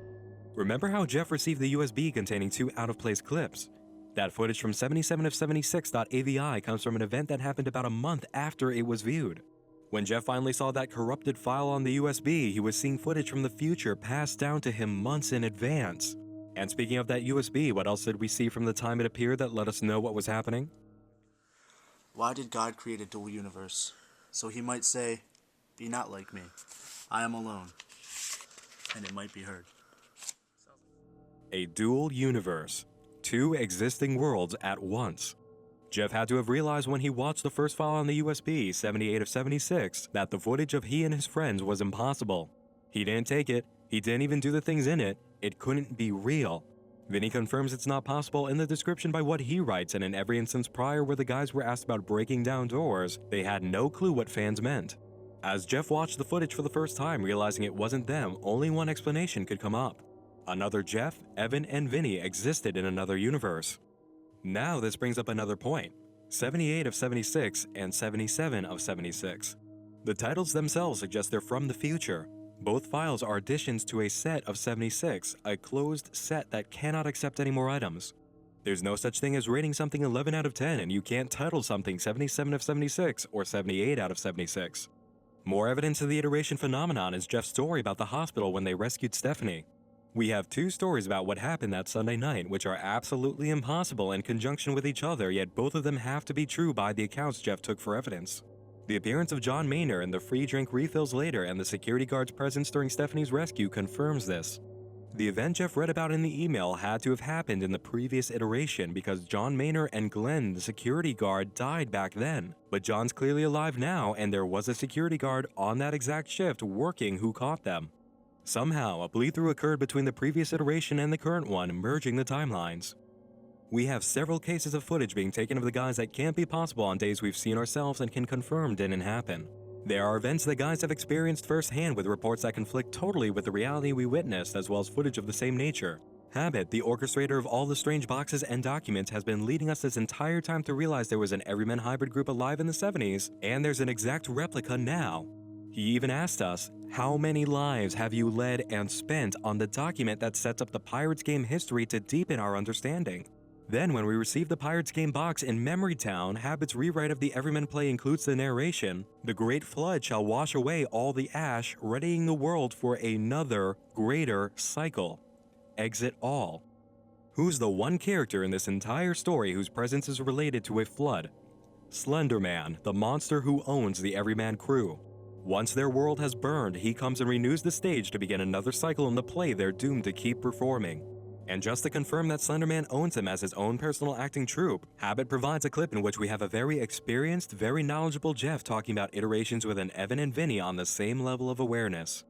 B: Remember how Jeff received the USB containing 2 out-of-place clips? That footage from 77 of 76.avi comes from an event that happened about a month after it was viewed. When Jeff finally saw that corrupted file on the USB, he was seeing footage from the future passed down to him months in advance. And speaking of that USB, what else did we see from the time it appeared that let us know what was happening?
F: Why did God create a dual universe? So he might say, "Be not like me. I am alone." And it might be heard.
B: A dual universe. 2 existing worlds at once. Jeff had to have realized when he watched the first file on the USB, 78 of 76, that the footage of he and his friends was impossible. He didn't take it, he didn't even do the things in it, it couldn't be real. Vinny confirms it's not possible in the description by what he writes, and in every instance prior where the guys were asked about breaking down doors, they had no clue what fans meant. As Jeff watched the footage for the first time, realizing it wasn't them, only one explanation could come up. Another Jeff, Evan, and Vinny existed in another universe. Now this brings up another point, 78 of 76 and 77 of 76. The titles themselves suggest they're from the future. Both files are additions to a set of 76, a closed set that cannot accept any more items. There's no such thing as rating something 11 out of 10, and you can't title something 77 of 76 or 78 out of 76. More evidence of the iteration phenomenon is Jeff's story about the hospital when they rescued Stephanie. We have 2 stories about what happened that Sunday night, which are absolutely impossible in conjunction with each other, yet both of them have to be true by the accounts Jeff took for evidence. The appearance of John Maynor and the free drink refills later and the security guard's presence during Stephanie's rescue confirms this. The event Jeff read about in the email had to have happened in the previous iteration because John Maynor and Glenn, the security guard, died back then. But John's clearly alive now, and there was a security guard on that exact shift working who caught them. Somehow, a bleed-through occurred between the previous iteration and the current one, merging the timelines. We have several cases of footage being taken of the guys that can't be possible on days we've seen ourselves and can confirm didn't happen. There are events the guys have experienced firsthand with reports that conflict totally with the reality we witnessed, as well as footage of the same nature. Habit, the orchestrator of all the strange boxes and documents, has been leading us this entire time to realize there was an Everyman Hybrid group alive in the 70s, and there's an exact replica now. He even asked us, how many lives have you led and spent on the document that sets up the Pirates game history to deepen our understanding? Then when we receive the Pirates game box in Memory Town, Habit's rewrite of the Everyman play includes the narration, "The great flood shall wash away all the ash, readying the world for another, greater cycle. Exit all." Who's the one character in this entire story whose presence is related to a flood? Slender Man, the monster who owns the Everyman crew. Once their world has burned, he comes and renews the stage to begin another cycle in the play they're doomed to keep performing. And just to confirm that Slenderman owns him as his own personal acting troupe, Habit provides a clip in which we have a very experienced, very knowledgeable Jeff talking about iterations with an Evan and Vinny on the same level of awareness.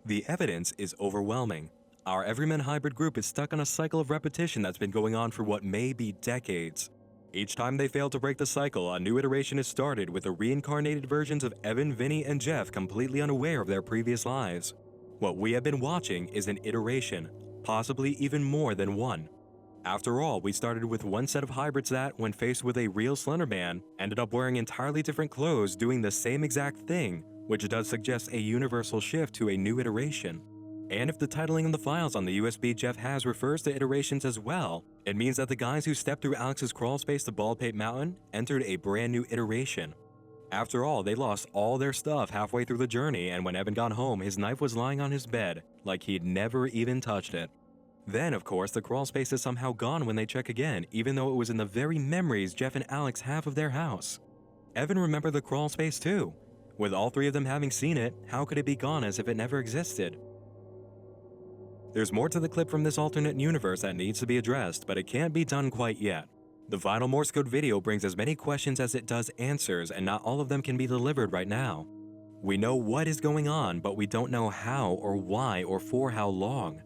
B: The evidence is overwhelming. Our Everyman Hybrid group is stuck on a cycle of repetition that's been going on for what may be decades. Each time they fail to break the cycle, a new iteration is started with the reincarnated versions of Evan, Vinny, and Jeff completely unaware of their previous lives. What we have been watching is an iteration, possibly even more than one. After all, we started with one set of hybrids that, when faced with a real Slenderman, ended up wearing entirely different clothes doing the same exact thing, which does suggest a universal shift to a new iteration. And if the titling in the files on the USB Jeff has refers to iterations as well, it means that the guys who stepped through Alex's crawl space to Baldpate Mountain entered a brand new iteration. After all, they lost all their stuff halfway through the journey, and when Evan got home, his knife was lying on his bed, like he'd never even touched it. Then, of course, the crawl space is somehow gone when they check again, even though it was in the very memories Jeff and Alex have of their house. Evan remembered the crawl space too. With all three of them having seen it, how could it be gone as if it never existed? There's more to the clip from this alternate universe that needs to be addressed, but it can't be done quite yet. The final Morse code video brings as many questions as it does answers, and not all of them can be delivered right now. We know what is going on, but we don't know how or why or for how long.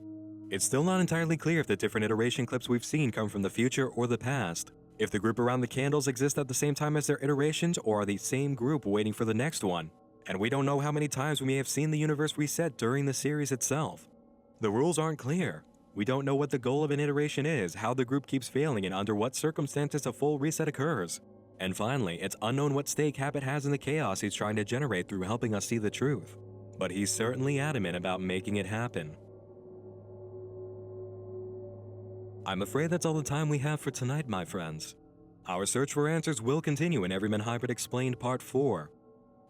B: It's still not entirely clear if the different iteration clips we've seen come from the future or the past, if the group around the candles exists at the same time as their iterations or are the same group waiting for the next one. And we don't know how many times we may have seen the universe reset during the series itself. The rules aren't clear. We don't know what the goal of an iteration is, how the group keeps failing, and under what circumstances a full reset occurs. And finally, it's unknown what stake Habit has in the chaos he's trying to generate through helping us see the truth. But he's certainly adamant about making it happen. I'm afraid that's all the time we have for tonight, my friends. Our search for answers will continue in Everyman Hybrid Explained Part 4.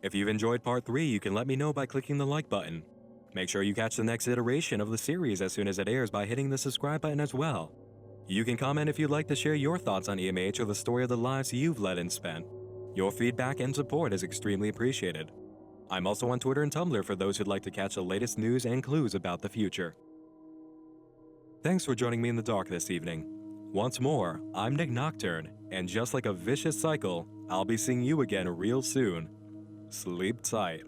B: If you've enjoyed Part 3, you can let me know by clicking the like button. Make sure you catch the next iteration of the series as soon as it airs by hitting the subscribe button as well. You can comment if you'd like to share your thoughts on EMH or the story of the lives you've led and spent. Your feedback and support is extremely appreciated. I'm also on Twitter and Tumblr for those who'd like to catch the latest news and clues about the future. Thanks for joining me in the dark this evening. Once more, I'm Nick Nocturne, and just like a vicious cycle, I'll be seeing you again real soon. Sleep tight.